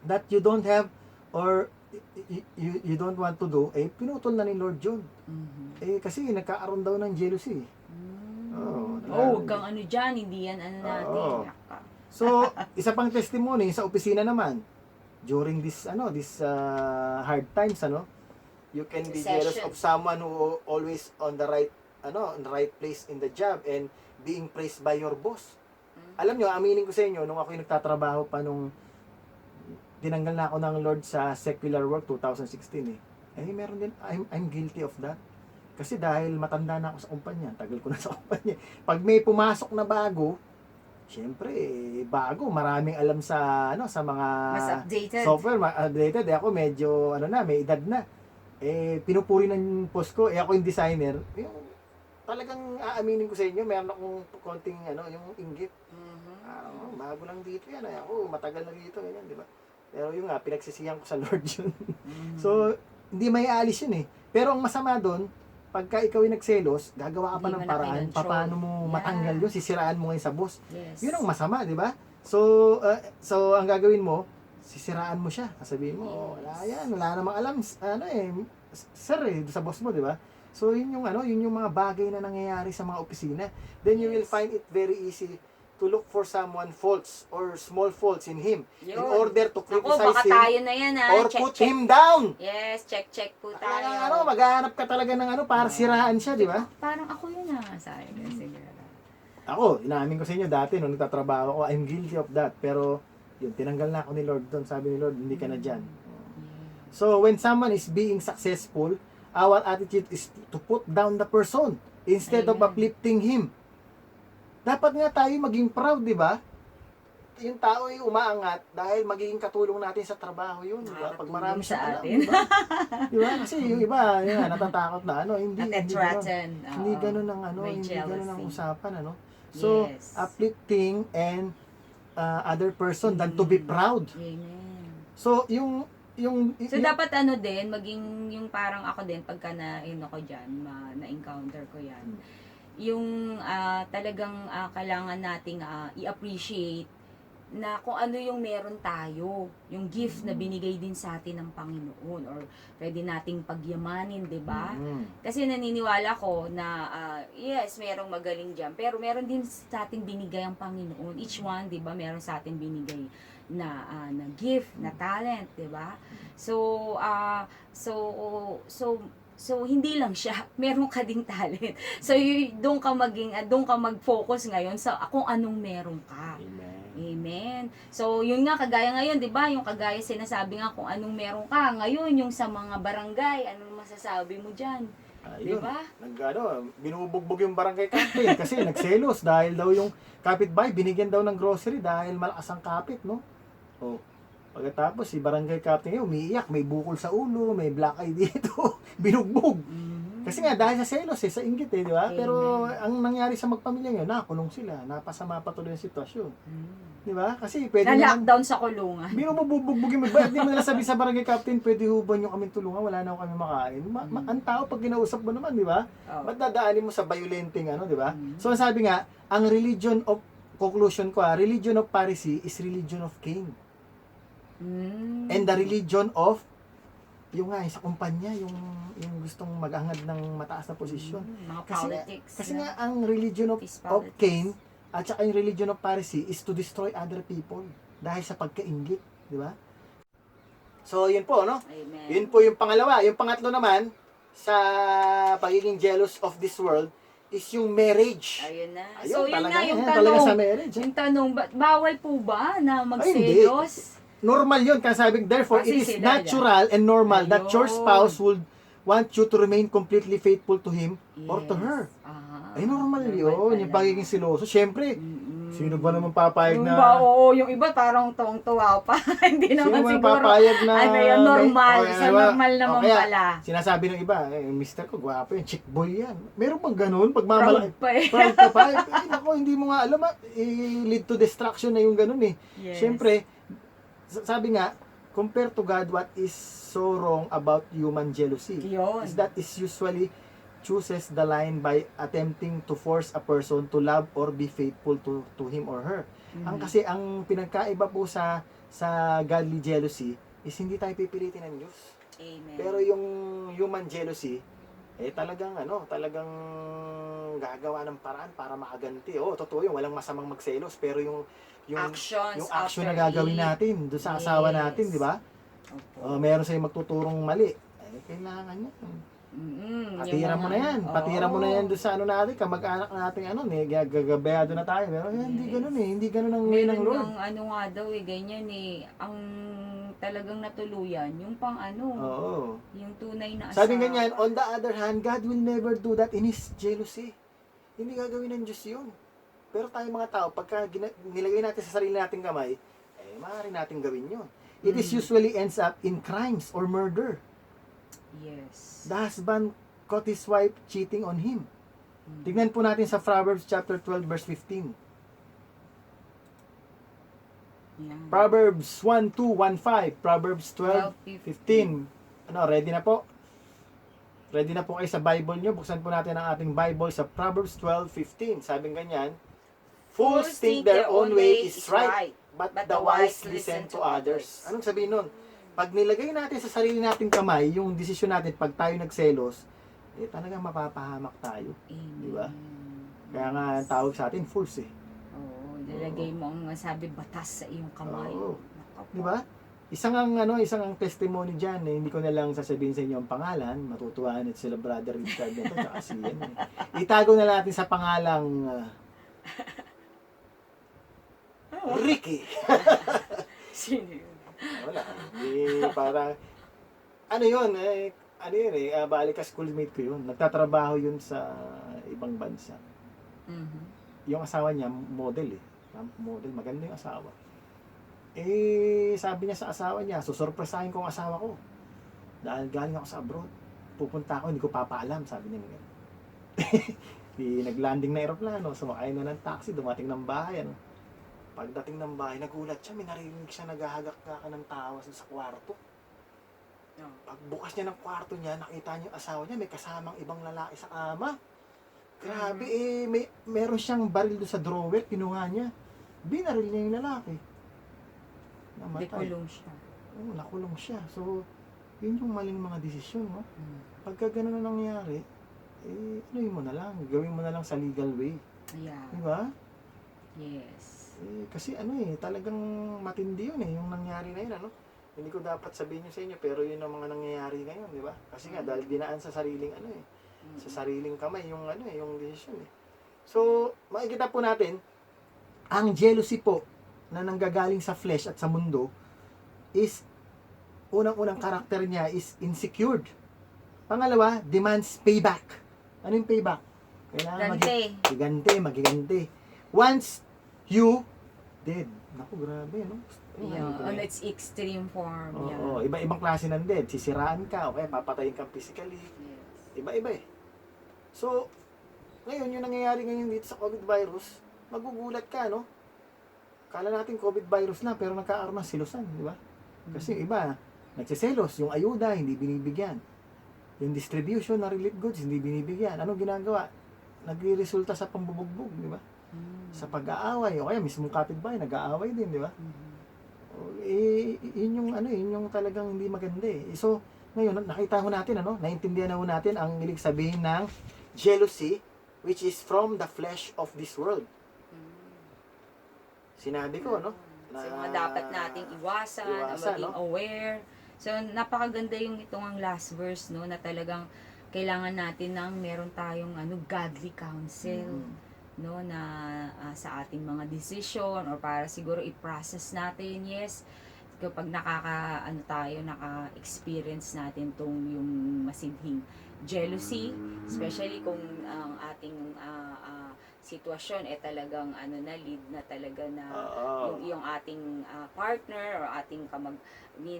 That you don't have or you don't want to do, pinutol na ni Lord John. Kasi nagkaaroon daw ng jealousy. Huwag kang ano dyan, hindi yan natin. So, isa pang testimony sa opisina naman, during this hard times, you can be jealous of someone who always on the right place in the job and being praised by your boss. Alam nyo, aminin ko sa inyo, nung ako'y nagtatrabaho pa nung tinanggal na ako ng Lord sa secular work 2016 meron din, I'm guilty of that. Kasi dahil matanda na ako sa kumpanya, tagal ko na sa kumpanya. Pag may pumasok na bago, syempre, bago, maraming alam sa mga Mas updated. software, updated. Ako medyo may edad na. Pinupuri ng boss ko, ako yung designer. Yung talagang aaminin ko sa inyo, meron akong konting yung inggit. Bago lang dito yan. Ako, matagal na dito, ganyan, di ba? Pero yung pinagsisihan ko sa Lord yun. So, hindi may aalis yun Pero ang masama doon, pagka ikaw ay nagselos, gagawa ka pa ng paraan paano mo matanggal yun, sisiraan mo ngayon sa boss. Yes. Yun ang masama, di ba? So ang gagawin mo, sisiraan mo siya. Sabihin mo, wala namang alam, sir sa boss mo, di ba? So yun yung mga bagay na nangyayari sa mga opisina. Then you will find it very easy to look for someone faults or small faults in him in order to criticize baka him tayo na yan, or put him down. Yes, check po tayo. Maghahanap ka talaga ng para siraan siya, di ba? Parang ako yun sabi ko. Sige. Ako, inaamin ko sa inyo dati nung nagtatrabaho ako, I'm guilty of that. Pero yun, tinanggal na ako ni Lord doon. Sabi ni Lord, hindi ka na dyan. So when someone is being successful, our attitude is to put down the person instead of uplifting him. Dapat nga tayo maging proud, di ba? Yung tao ay umaangat dahil magiging katulong natin sa trabaho yun, di ba? Pag marami sa siya alam, atin. di ba? Di ba? Kasi yung iba, natatakot na hindi ganun ang usapan, So, Yes. uplifting and other person than to be proud. Amen. So, So, dapat din, maging yung parang ako din, pagka ko dyan, na-encounter ko yan, yung talagang kailangan nating i-appreciate na kung ano yung meron tayo, yung gift na binigay din sa atin ng Panginoon or pwede nating pagyamanin, 'di ba? Kasi naniniwala ko na yes, merong magaling diyan, pero meron din sa ating binigay ang Panginoon. Each one, 'di ba, meron sa ating binigay na gift, na talent, 'di ba? So hindi lang siya, meron ka ding talent. So doon ka mag-focus ngayon sa kung anong meron ka. Amen. So yun nga, kagaya ngayon, 'di ba? Yung kagaya sinasabi nga kung anong meron ka ngayon, yung sa mga barangay, anong masasabi mo diyan? 'Di ba? Binubugbog yung barangay captain kasi nagselos dahil daw yung kapitbahay binigyan daw ng grocery dahil malakas ang kapit, no? Pagkatapos, si barangay captain ngayon, umiiyak, may bukol sa ulo, may black eye dito, binugbog. Kasi nga, dahil sa selos, sa inggit di ba? Pero, ang nangyari sa magpamilya ngayon, nakulong sila, napasama pa tuloy ang sitwasyon. Di ba? Kasi pwede na-lockdown sa kulungan. Binubugbugin mo, di mo nasabi sa barangay captain, pwede huban nyo kami tulungan, wala na kami makain. Ang tao, pag kinausap mo naman, di ba? Ba't dadaanin mo sa violenting, di ba? So, sabi nga, ang religion of conclusion ko, religion of Pharisee is religion of Cain. And the religion of yung nga, sa kumpanya, yung gustong mag-angad ng mataas na posisyon. Mga Kasi, politics. kasi nga, ang religion of Cain at saka yung religion of Pharisee is to destroy other people dahil sa pagkainggit, di ba? So, yun po, no? Amen. Yun po yung pangalawa. Yung pangatlo naman, sa pagiging jealous of this world, is yung marriage. Ayun na. Ayun, So, yun talaga nga yung yan, talaga tanong. sa marriage. Yung tanong, bawal po ba na hindi. magselos? Normal yun, kasi sabing, therefore, Kasi it is sila, natural and normal that Ayun. your spouse would want you to remain completely faithful to him or to Yes. her. Ay, normal normal yun. Yung pala. pagiging siloso. Siyempre, Mm-mm. sino ba naman papayag Yung na... ba, oo, yung iba parang tuwang-tuwa pa. Hindi Sino naman ba siguro. papayag na... Ano yun, normal. Okay, Sa diba? normal naman Okay, pala. Sinasabi ng iba, mister ko, gwapo yan, chick boy yan. Meron bang ganun? Pag Proud mamalaki, pa eh. proud ka pa. Nako, hindi mo nga alam, lead to destruction na yung ganun eh. Yes. Siyempre, sabi nga, compared to God, what is so wrong about human jealousy? Yun. Is that is usually chooses the line by attempting to force a person to love or be faithful to him or her. Kasi ang pinagkaiba po sa godly jealousy is hindi tayo pipilitin ng Diyos. Amen. Pero yung human jealousy, talagang gagawa ng paraan para makaganti. Totoo yun, walang masamang magselos, pero yung Actions action after na gagawin it. natin doon sa asawa Yes. natin, di ba? Opo. Meron sa'yo magtuturong mali. Kailangan yan. Patira mo na yan. Patira mo na yan doon sa natin, kamag-anak natin gagabayado na tayo. Pero hindi ganun hindi ganun ang way ng Meron Lord. yung nga daw ganyan ang talagang natuluyan, yung Oo. yung tunay na asawa. Sabi ganyan, on the other hand, God will never do that in His jealousy. Hindi gagawin ng Diyos yun. Pero tayo mga tao, pagka nilagay natin sa sarili nating kamay, maaari natin gawin yun. It is usually ends up in crimes or murder. Yes. The husband caught his wife cheating on him. Tignan po natin sa Proverbs chapter 12 verse 15. Yan. Proverbs 1, 2, 1, 5. Proverbs 12, 15. Ready na po? Ready na po kayo sa Bible nyo? Buksan po natin ang ating Bible sa Proverbs 12, 15. Sabi ganyan, fools think their own way is right, but the wise listen to others. Anong sabihin nun? Pag nilagay natin sa sarili nating kamay, yung desisyon natin pag tayo nagselos, talagang mapapahamak tayo. Amen. Di ba? Kaya nga ang tawag sa atin, fools Oo, nilagay mo ang sabi batas sa iyong kamay. Oo. Nakapo. Di ba? Isang ang testimony diyan, hindi ko na lang sasabihin sa inyo ang pangalan, matutuwaan at sila Brother Richard na to, tsaka si yan. Itago na natin sa pangalang Ricky. Sino yun? Wala. Parang balik ka schoolmate ko yun. Nagtatrabaho yun sa ibang bansa. Yung asawa niya, model Model, maganda yung asawa. Sabi niya sa asawa niya, susurpresahin ko ang asawa ko. Dahil galing ako sa abroad. Pupunta ako, hindi ko papaalam, sabi niya. Naglanding na aeroplano, sumakay na ng taxi, dumating ng bahay. Pagdating ng bahay, nagulat siya, may narinig siya naghahagak-hagak ng tawa sa kwarto. Pagbukas niya ng kwarto niya, nakita niya yung asawa niya, may kasamang ibang lalaki sa kama. Grabe, meron siyang baril doon sa drawer, kinuha niya. Binaril niya yung lalaki. Namatay. Dekulong siya. Oo, nakulong siya. So, yun yung maling mga desisyon, no? Pagka gano'n na nangyari, ano mo na lang, gawin mo na lang sa legal way. Yeah. Di ba? Yes. Kasi talagang matindi yun yung nangyari na yun, Hindi ko dapat sabihin yun sa inyo, pero yun ang mga nangyayari ngayon, di ba? Kasi nga, dahil dinaan sa sariling sa sariling kamay, yung desisyon So, makikita po natin, ang jealousy po, na nanggagaling sa flesh at sa mundo, is, unang-unang karakter niya is insecured. Pangalawa, demands payback. Ano yung payback? Kailangan magiganti. Once you dead. Naku, grabe, On its extreme form. Oo, iba-ibang klase ng dead. Sisiraan ka, okay, papatayin ka physically. Yes. Iba-iba So, ngayon, yung nangyayari ngayon dito sa COVID virus, magugulat ka, Kala natin COVID virus na, pero nagkakaroon ng silosan, di ba? Kasi yung iba, nagsiselos, yung ayuda, hindi binibigyan. Yung distribution ng relief goods, hindi binibigyan. Anong ginagawa? Nagre-resulta sa pambubugbog, di ba? sa pag-aaway, o kaya mismong kapitbahay, nag-aaway din, di ba? Mhm. Yun yung yun yung talagang hindi maganda eh. So, ngayon, nakita ho natin, naintindihan na ho natin ang ibig sabihin ng jealousy, which is from the flesh of this world. Sinabi ko, So, mga dapat nating iwasan, maging no? aware. So, napakaganda yung itong ang last verse, no, na talagang kailangan natin ng meron tayong godly counsel, no, na sa ating mga decision or para siguro i-process natin, yes, kapag naka-experience natin tong yung masidhing jealousy, especially kung ang ating sitwasyon talagang lead na talaga na yung ating partner or ating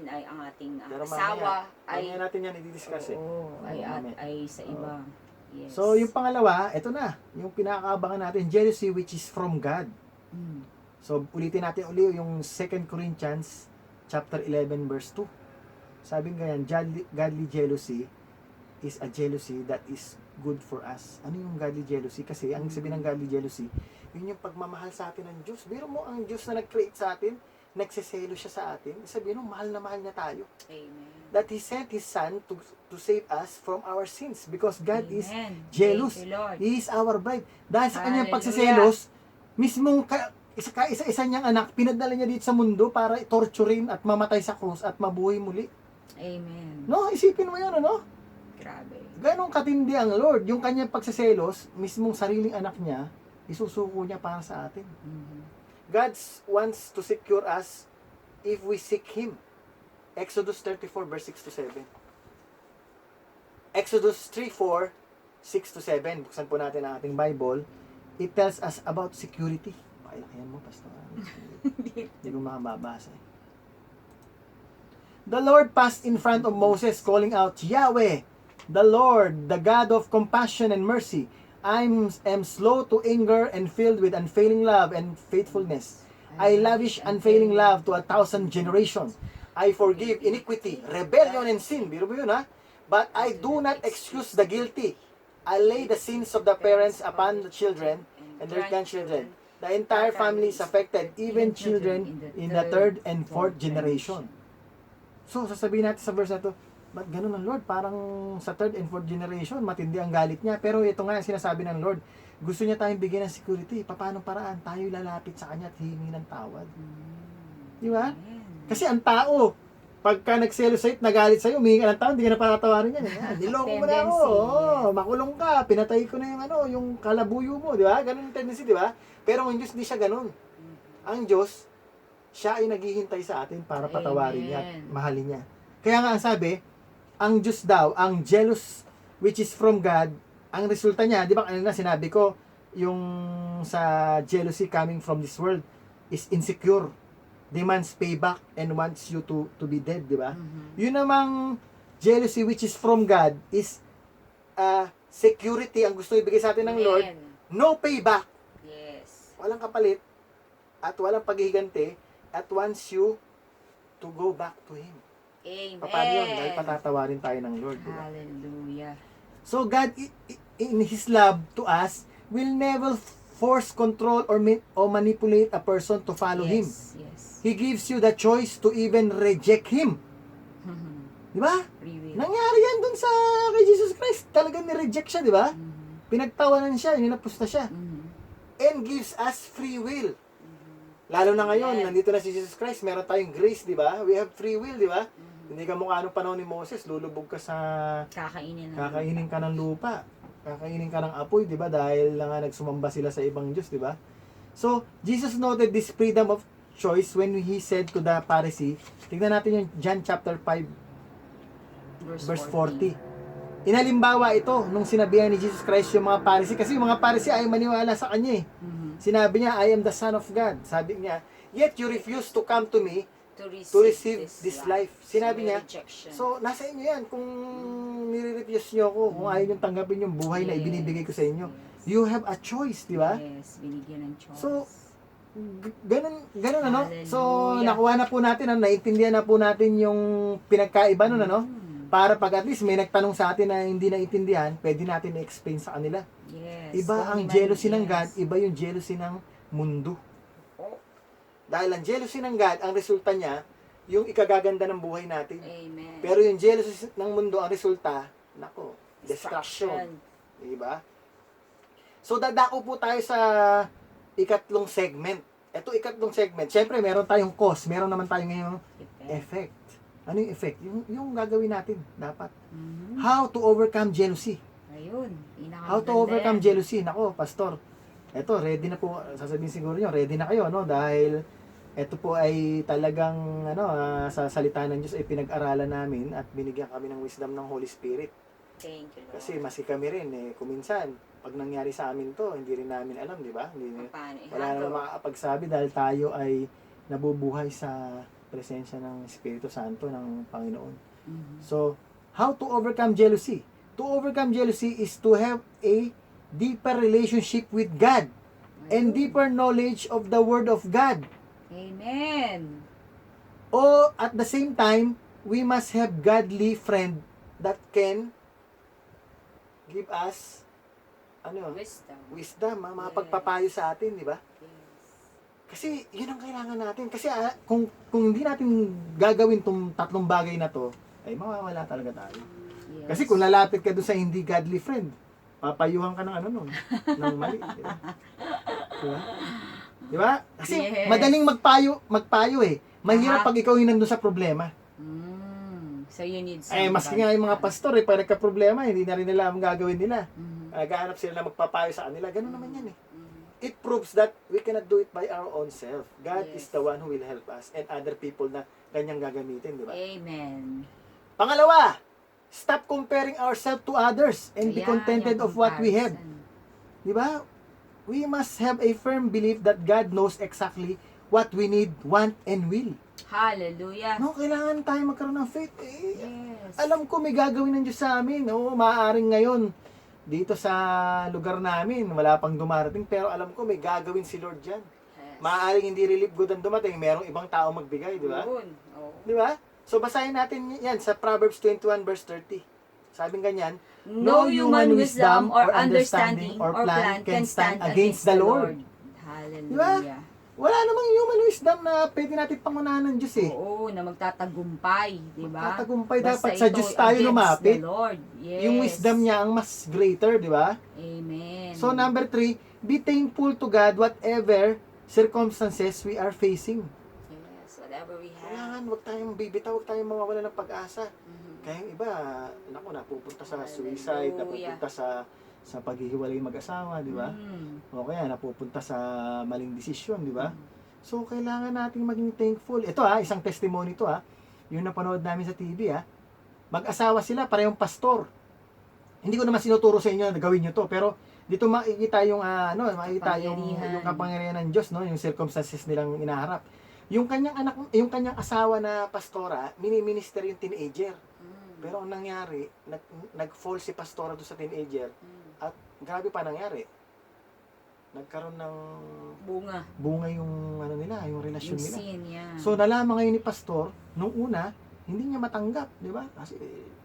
ay ang ating Pero asawa mamaya natin yan i-discuss ay sa iba. Yes. So, yung pangalawa, ito na, yung pinakaabangan natin, jealousy which is from God. So, ulitin natin yung 2 Corinthians chapter 11 verse 2. Sabi ganyan, godly jealousy is a jealousy that is good for us. Ano yung godly jealousy? Kasi ang sabi ng godly jealousy, yun yung pagmamahal sa atin ng Diyos. Biro mo ang Diyos na nag-create sa atin, nagsiselo siya sa atin. Sabihin mo, mahal na mahal niya tayo. Amen. That He sent His Son to save us from our sins because God is Amen. jealous. Thank you, Lord. He is our bride. Dahil sa kanyang Hallelujah. pagsiselos, mismong isa-isa niyang anak, pinadala niya dito sa mundo para torturin at mamatay sa krus at mabuhay muli. Amen. No, isipin mo yun, Grabe. Ganong katindi ang Lord. Yung kanyang pagsiselos, mismong sariling anak niya, isusuko niya para sa atin. God wants to secure us if we seek Him. Exodus 34 verse 6 to 7. Exodus 34, 6 to 7. Buksan po natin ang ating Bible. It tells us about security. Pakilakihan mo, Pastor. Hindi ko makababasa. The Lord passed in front of Moses, calling out, Yahweh, the Lord, the God of compassion and mercy. I am slow to anger and filled with unfailing love and faithfulness. I lavish unfailing love to 1,000 generations. I forgive iniquity, rebellion, and sin. Biro mo yun, ha? But I do not excuse the guilty. I lay the sins of the parents upon the children and their grandchildren. The entire family is affected, even children in the third and fourth generation. So, sasabihin natin sa verse na to, ba't ganun ang Lord? Parang sa third and fourth generation, matindi ang galit niya. Pero ito nga ang sinasabi ng Lord, gusto niya tayong bigyan ng security. Paano paraan? Tayo lalapit sa Kanya at hihingi ng tawad. Di ba? Kasi ang tao, pagka nagselos sa'yo, nagalit sa'yo, humingi ka ng tawad, hindi ka na patatawarin yan. Niloko mo na ako. Makulong ka. Pinatay ko na yung kalabuyo mo. Di ba? Ganun yung tendency, di ba? Pero ang Diyos, hindi siya ganun. Ang Diyos, siya ay naghihintay sa atin para patawarin niya at mahalin niya. Kaya nga ang sabi, ang Diyos daw, ang jealous which is from God, ang resulta niya, di ba kanina sinabi ko, yung sa jealousy coming from this world is insecure, demands payback, and wants you to be dead, di ba? Yun namang jealousy which is from God is security, ang gusto ibigay sa atin ng Lord, no payback. Yes. Walang kapalit at walang paghihiganti at wants you to go back to Him. Amen. Paano yun? Dahil patatawarin tayo ng Lord. Diba? Hallelujah. So God, in His love to us, will never force, control, or manipulate a person to follow Him. Yes. He gives you the choice to even reject Him. Di ba? Nangyari yan dun sa kay Jesus Christ. Talagang ni-reject siya, di ba? Pinagtawanan siya, ninapusta siya. And gives us free will. Lalo na ngayon, nandito na si Jesus Christ, meron tayong grace, di ba? We have free will, di ba? Hindi ka mukha nung panahon ni Moses, lulubog ka sa... Kakainin ka ng lupa. Kakainin ka ng apoy, di ba? Dahil nga nagsumamba sila sa ibang Diyos, di ba? So, Jesus noted this freedom of choice when He said to the Pharisee, tignan natin yung John chapter 5, verse 40. Inalimbawa ito nung sinabihan ni Jesus Christ yung mga Pharisee, kasi yung mga Pharisee ay maniwala sa Kanya eh. Sinabi niya, I am the Son of God. Sabi niya, yet you refuse to come to me to receive this life. Sinabi niya, so nasa inyo yan kung nire-refuse nyo ako, kung ayaw nyo tanggapin yung buhay na ibinibigay ko sa inyo. You have a choice, di ba? Yes, binigyan ng choice. So, ganun So, nakuha na po natin, naintindihan na po natin yung pinagkaiba nun, Para pag at least may nagtanong sa atin na hindi naiintindihan, pwede natin i-explain sa kanila. Yes. Iba ang Kung jealousy ng yes. God, iba yung jealousy ng mundo. Dahil ang jealousy ng God, ang resulta niya, yung ikagaganda ng buhay natin. Amen. Pero yung jealousy ng mundo, ang resulta, nako, destruction. Diba? So, dadako po tayo sa ikatlong segment. Ito, ikatlong segment. Siyempre, meron tayong cause. Meron naman tayo ngayong effect. Ano yung effect? Yung gagawin natin, dapat. Mhm. How to overcome jealousy. Ayun. How to overcome jealousy. Nako, pastor. Ito, ready na po. Sasabihin siguro nyo, ready na kayo, no? Dahil ito po ay talagang, sa salita ng Diyos ay pinag-aralan namin at binigyan kami ng wisdom ng Holy Spirit. Thank you, Lord. Kasi masi kami rin, kuminsan, pag nangyari sa amin to, hindi rin namin alam, di ba? Paano Wala naman makakapagsabi dahil tayo ay nabubuhay sa presensya ng Espiritu Santo ng Panginoon. Mhm. So, how to overcome jealousy? To overcome jealousy is to have a deeper relationship with God and Ayun. deeper knowledge of the Word of God. Amen. O at the same time, we must have godly friend that can give us wisdom, mga pagpapayo sa atin, di ba? Yes. Kasi yun ang kailangan natin. Kasi kung hindi natin gagawin tong tatlong bagay na to, ay mawawala talaga tayo. Yes. Kasi kung lalapit ka doon sa hindi godly friend, papayuhan ka ng ng mali. Di ba? Di ba? Kasi Yes. madaling magpayo eh. Mahirap pag ikaw yung nandun sa problema. So you need Maski nga yung mga pastor pag nagka-problema, hindi na rin nila ang gagawin nila. Mhm. Naghahanap sila na magpapayo sa kanila. Ganun naman yan eh. Mhm. It proves that we cannot do it by our own self. God Yes. is the one who will help us and other people na ganyang gagamitin, di ba? Amen. Pangalawa, stop comparing ourselves to others and be Ayan, contented yung of what we have. comparison. Di ba? We must have a firm belief that God knows exactly what we need, want, and will. Hallelujah. No, kailangan tayo magkaroon ng faith. Yes. Alam ko may gagawin ng Diyos sa amin. Oo, maaaring ngayon dito sa lugar namin, wala pang dumarating, pero alam ko may gagawin si Lord dyan. Yes. Maaaring hindi relief good ang dumating, merong ibang tao magbigay, di ba? Yun. Oo. Di ba? So basahin natin yan sa Proverbs 21 verse 30. Sabing ganyan, No human wisdom or understanding or plan can stand against the Lord. Hallelujah. Wala namang human wisdom na pwede natin pangunahan ng Diyos eh. Oo, na magtatagumpay, di ba? Magtatagumpay Basta dapat sa ito Diyos tayo against lumapit. the Lord. Yes. Yung wisdom niya ang mas greater, di ba? Amen. So number 3, be thankful to God whatever circumstances we are facing. Yes, whatever we have. Kailangan wag tayong bibitaw, wag tayong mawawala ng pag-asa. Mhm. Kaya yung iba, napupunta sa suicide, Hallelujah. napupunta sa paghihiwalay mag-asawa, di ba? O kaya napupunta sa maling desisyon, di ba? So, kailangan nating maging thankful. Ito isang testimony to yung napanood namin sa TV Mag-asawa sila, parehong pastor. Hindi ko naman sinuturo sa inyo na gawin nyo to, pero dito makikita yung makikita yung kapangyarihan ng Diyos, no, yung circumstances nilang inaharap. Yung kanyang asawa na pastora, mini-minister yung teenager. Pero ang nangyari, nag-fall si pastora doon sa teenager. At grabe pa nangyari. Nagkaroon ng bunga yung yung relasyon Yung nila. sin, yeah. So nalaman ngayon ni pastor, nung una, hindi niya matanggap, di ba? Kasi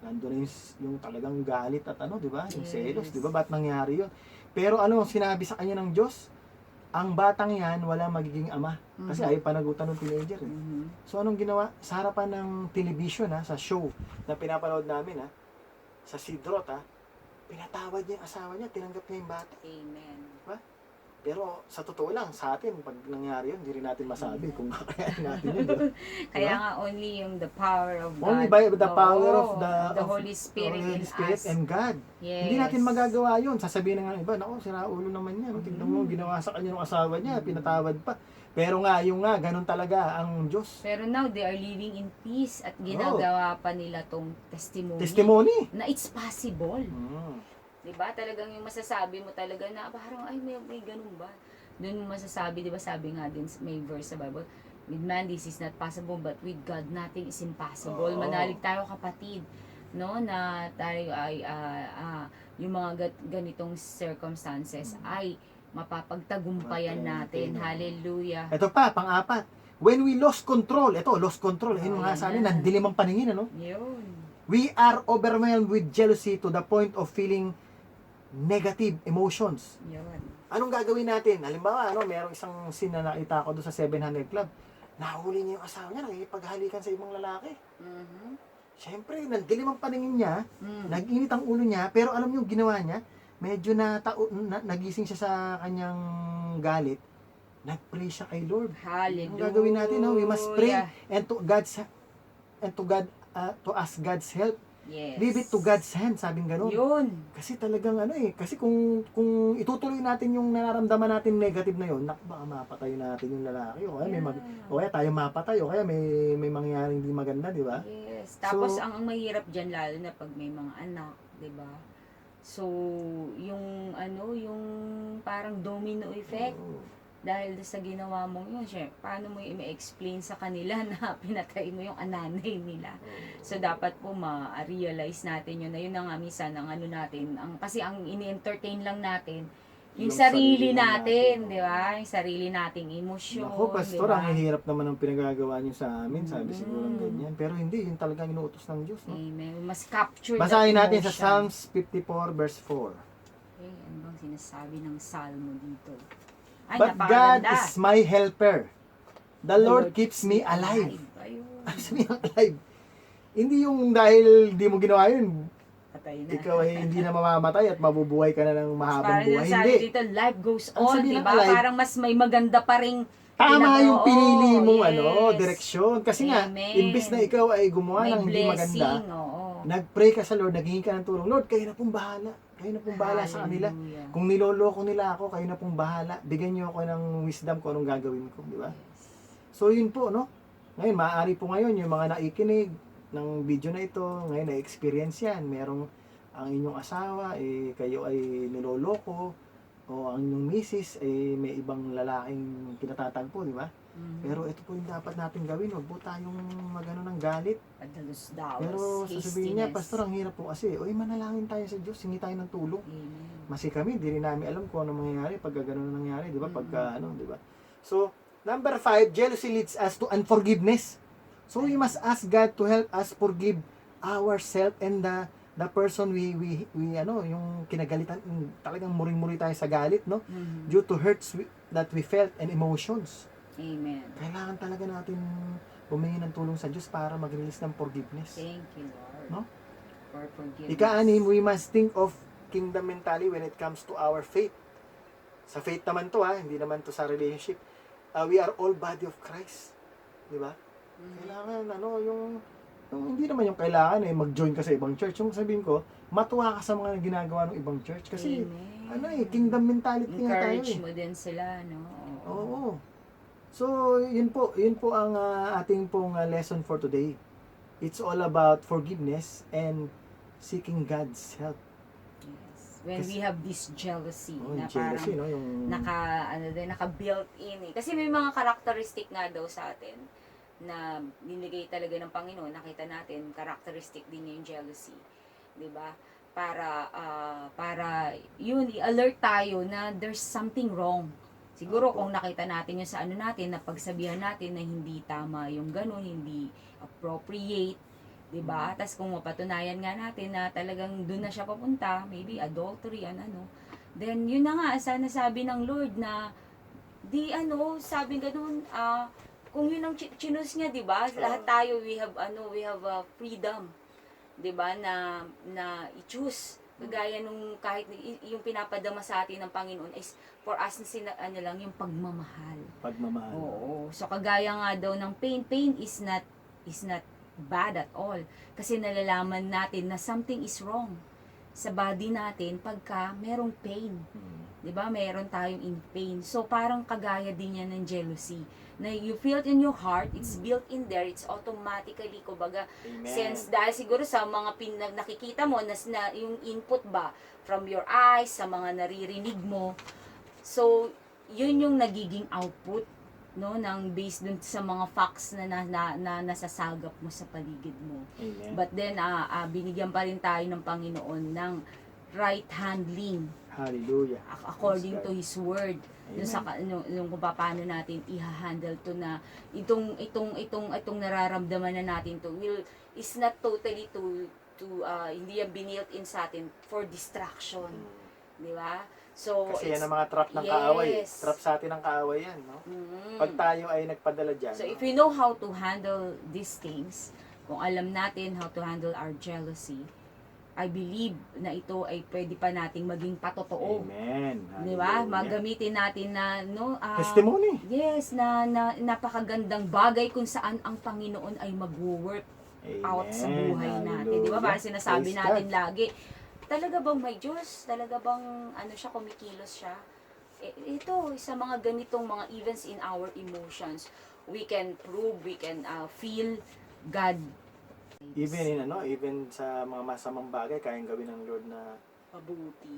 nandoon na yung talagang galit at di ba? Yung selos, di ba? Ba't nangyari yun? Pero ano ang sinabi sa kanya ng Diyos? Ang batang yan, wala magiging ama. Kasi ayaw panagutan ng teenager. So anong ginawa? Sa harapan ng television, sa show na pinapanood namin, sa Sidrot, pinatawad niya yung asawa niya, tinanggap niya yung bata. Amen. Diba? Pero sa totoo lang, sa atin, pag nangyari yun, hindi rin natin masabi kung kakayanin natin yun. Diba? Kaya nga only yung the power of God. Only by the power of the Holy Spirit in us. and God. Yes. Hindi natin magagawa yun. Sasabihin ng iba, naku, siraulo naman yan. Tignan mo, ginawa sa kanya ng asawa niya, pinatawad pa. Pero ganun talaga ang Diyos. Pero now, they are living in peace at ginagawa pa nila tong testimony. Testimony. Na it's possible. Mm. Diba? Talagang yung masasabi mo talaga na parang, ay, may ganun ba? Doon mo masasabi, diba? Sabi nga din, may verse sa Bible, with man this is not possible, but with God nothing is impossible. Oo. Manalig tayo kapatid, no? Na tayo ay, yung mga ganitong circumstances ay mapapagtagumpayan natin. Hallelujah. Ito pa, pang-apat. When we lost control, lost control. Ayun Oh, nga yan sa amin, na. nandilim ang paningin, Yun. We are overwhelmed with jealousy to the point of feeling negative emotions. Yun. Anong gagawin natin? Halimbawa, merong isang scene na nakita ko doon sa 700 Club. Nahuli niya yung asawa niya, nakikipaghalikan sa ibang lalaki. Mhm. Siyempre, nagdilim ang paningin niya, Mm. nag-init ang ulo niya, pero alam niyo yung ginawa niya? Medyo nagising siya sa kanyang galit. Nag-pray siya kay Lord. Hallelujah. Ang gagawin natin, we must pray and to God, to ask God's help. Yes. Leave it to God's hand, sabing gano'n. Yun. Kasi talagang kasi kung itutuloy natin yung nararamdaman natin negative na yun, baka mapatay natin yung lalaki o kaya o kaya tayo mapatay o kaya may mangyaring hindi maganda, di ba? Yes. Tapos So, ang mahirap diyan lalo na pag may mga anak, 'di ba? So, yung yung parang domino effect oo. dahil sa ginawa mong yun, syempre, paano mo i-explain sa kanila na pinatay mo yung ananay nila? So, dapat po ma-realize natin yun na yun na nga minsan ang natin, kasi ang ini-entertain lang natin, yung sarili natin, di ba? Yung sarili nating emosyon, Ako, pastor, di ba? ang hirap naman ng pinagagawa niyo sa amin, sabi siguro ganyan. Pero hindi, yun talagang inuutos ng Diyos, no? Amen. We must capture Basahin that natin sa emotion. Psalms 54 verse 4. Okay, ano bang sinasabi ng salmo dito? Ay, But God napakaganda. is my helper. The Lord keeps me alive. Ayun. Ano sabihin ng alive? Hindi yung dahil di mo ginawa yun, Patay na. ikaw ay hindi na mamamatay at mabubuhay ka na ng mahabang Parang buhay. sabi Hindi. dito, life goes Ang on, sabi di ng ba? alive, Parang mas may maganda pa rin. Tama yung pinili mong yes. direksyon. Kasi nga, Amen. imbis na ikaw ay gumawa May ng hindi maganda, blessing, oo. nag-pray ka sa Lord, naghingi ka ng tulong. Lord, kayo na pong bahala. Kayo na pong bahala sa kanila. Hallelujah. Kung niloloko nila ako, kayo na pong bahala. Bigyan niyo ako ng wisdom kung anong gagawin ko, di ba? Yes. So yun po, no? Ngayon, maaari po ngayon yung mga naikinig ng video na ito, ngayon na-experience yan. Merong ang inyong asawa, kayo ay niloloko, o ang inyong misis, may ibang lalaking kinatatagpo, di ba? Mhm. Pero ito po yung dapat natin gawin. Huwag po tayong magano ng galit. Padalos-dawas, Pero sasabihin niya, hastiness. Pastor, ang hirap po kasi. Uy, manalangin tayo sa Diyos, hingi tayo ng tulong. Amen. Masi kami, di rin namin alam kung ano mangyayari pag gano'n nangyari, di ba? Mm. Pagka di ba? So, number 5, jealousy leads us to unforgiveness. So, we must ask God to help us forgive ourselves and the person we yung kinagalitan, talagang muring-muri tayo sa galit, no? Mhm. Due to hurts that we felt and emotions. Amen. Kailangan talaga natin humingi ng tulong sa Diyos para mag-release ng forgiveness. Thank you, Lord. No? For forgiveness. Ika-anim, we must think of kingdom mentality when it comes to our faith. Sa faith naman to, hindi naman to sa relationship. We are all body of Christ. Di ba? Mhm. Kailangan, yung hindi naman yung kailangan mag-join ka sa ibang church. Yung sabihin ko, matuwa ka sa mga ginagawa ng ibang church. Kasi, Amen. kingdom mentality nga tayo. Encourage mo din sila, no? Oo. So, yun po ang ating pong lesson for today. It's all about forgiveness and seeking God's help. Yes. When Kasi- we have this jealousy Oh, na yung jealousy, parang no? Yung naka-built in eh. Kasi may mga characteristic nga daw sa atin na binigay talaga ng Panginoon. Nakita natin, characteristic din niya yung jealousy. 'Di ba? Para yun, i-alert tayo na there's something wrong. Siguro Opo. kung nakita natin yung sa natin, na pagsabihan natin na hindi tama yung ganun, hindi appropriate, 'di ba? Tapos kung mapatunayan nga natin na talagang doon na siya papunta, maybe adultery then yun na nga sana sabi ng Lord na sabi ganun, kung yun ang chinus niya, 'di ba? Lahat tayo we have freedom, 'di ba, na i-choose. Kagaya nung kahit yung pinapadama sa atin ng Panginoon is for us na lang yung pagmamahal. Pagmamahal. Oo. So kagaya nga daw ng pain is not bad at all. Kasi nalalaman natin na something is wrong sa body natin pagka merong pain. 'Di ba? Meron tayong in pain. So parang kagaya din yan ng jealousy. Na you feel it in your heart, it's built in there, it's automatically, kumbaga, Amen. sense dahil siguro sa mga nakikita mo na yung input ba from your eyes, sa mga naririnig mo. So, yun yung nagiging output, no, ng based dun sa mga facts na nasasagap mo sa paligid mo. Amen. But then binigyan pa rin tayo ng Panginoon ng right handling Hallelujah. according Praise to His Word. Yung sa yung kung paano natin i-handle to na itong nararamdaman na natin to is not totally hindi yan binilt in sa atin for distraction, di ba? So Kasi yan ang mga trap ng kaaway. yes. Trap sa atin ng kaaway yan, no? Mm. Pag tayo ay nagpadala dyan, So no? if we know how to handle these things, kung alam natin how to handle our jealousy, I believe na ito ay pwede pa nating maging patotoo. Amen. Di ba? Hallelujah. Magamitin natin na Testimony. yes, na napakagandang bagay kung saan ang Panginoon ay mag-work out sa buhay natin. Di ba? Para sinasabi Praise natin God. lagi, talaga bang may Diyos? Talaga bang siya, kumikilos siya? Ito, sa mga ganitong mga events in our emotions, we can prove, we can feel God. Even sa mga masamang bagay, kayang gawin ng Lord na Mabuti.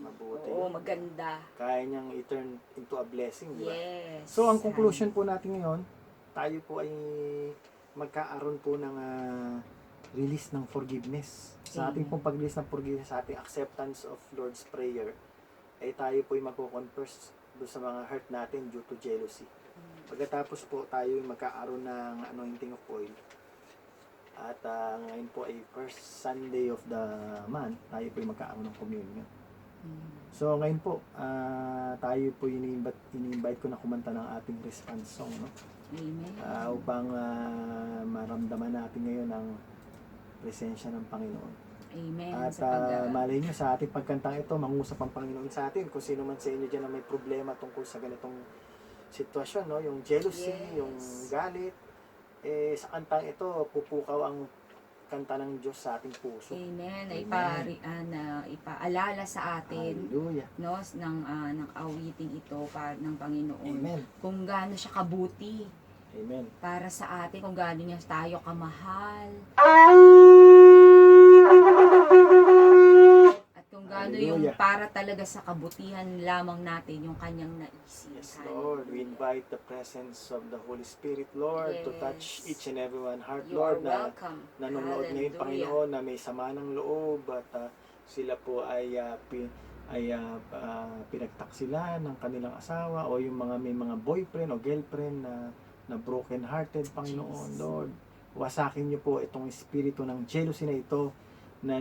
Oo, maganda. kaya niyang i-turn into a blessing, di ba? Yes. So, ang conclusion po natin ngayon, tayo po ay magkaaroon po ng release ng forgiveness. Sa ating pong pag-release ng forgiveness, sa ating acceptance of Lord's Prayer, ay tayo po ay magko-confess doon sa mga hurt natin due to jealousy. Pagkatapos po, tayo ay magkaaroon ng anointing of oil. At ngayon po ay first Sunday of the month, tayo po ay magkaaroon ng communion. So ngayon po, tayo po ini-invite ko na kumanta ng ating response song, no? Amen. Upang maramdaman natin ngayon ang presensya ng Panginoon. Amen. At malay nyo, sa ating pagkantang ito, mangusap ang Panginoon sa atin. Kung sino man sa inyo dyan na may problema tungkol sa ganitong sitwasyon, no? Yung jealousy, Yes. yung galit, sa kantang ito, pupukaw ang kanta ng Diyos sa ating puso. Amen. Amen. Ipaalala sa atin, Hallelujah. no, ng awiting ito ng Panginoon. Amen. Kung gaano siya kabuti Amen. para sa atin, kung gaano niya tayo kamahal. At kung gaano yung Hallelujah. para talaga sa kabutihan lamang natin yung kanyang naisip. Yes, Lord. We invite the presence of the Holy Spirit, Lord, to touch Yes. each and every one heart, You Lord, are na welcome. nanonood ngayon, Hallelujah. Panginoon, na may sama ng loob at sila po ay pinagtaksila ng kanilang asawa o yung mga may mga boyfriend o girlfriend na broken hearted, Panginoon, Jesus. Lord. Wasakin niyo po itong espiritu ng jealousy na ito na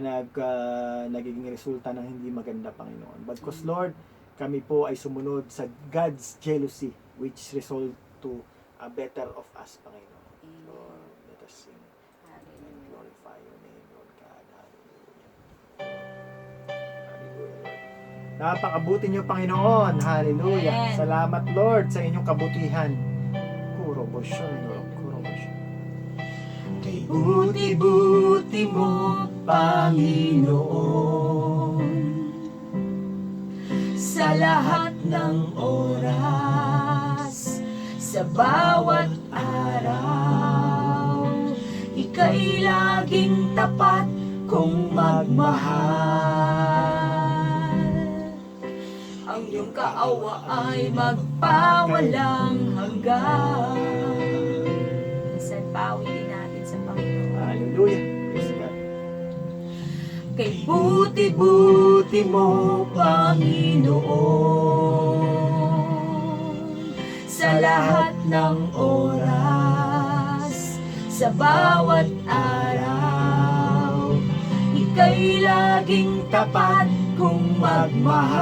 nagiging resulta ng hindi maganda, Panginoon. Bagkus, Lord, kami po ay sumunod sa God's jealousy which result to a better of us, Panginoon. Amen. Lord, let us sing and Hallelujah. glorify your name, Lord God. Hallelujah. Hallelujah, Lord. Napakabuti niyo, Panginoon. Hallelujah. Amen. Salamat, Lord, sa inyong kabutihan. Kurobosyon, Lord. Kurobosyon. Kay buti-buti mo, Panginoon, Sa lahat ng oras, sa bawat araw, ika'y laging tapat kong magmahal. Ang iyong kaawa ay magpawalang hanggan. Minsan pawitin natin sa Panginoon. Hallelujah. Praise God. Kay buti-buti mo, Panginoon, sa lahat ng oras, sa bawat araw, ika'y laging tapat kong magmahal.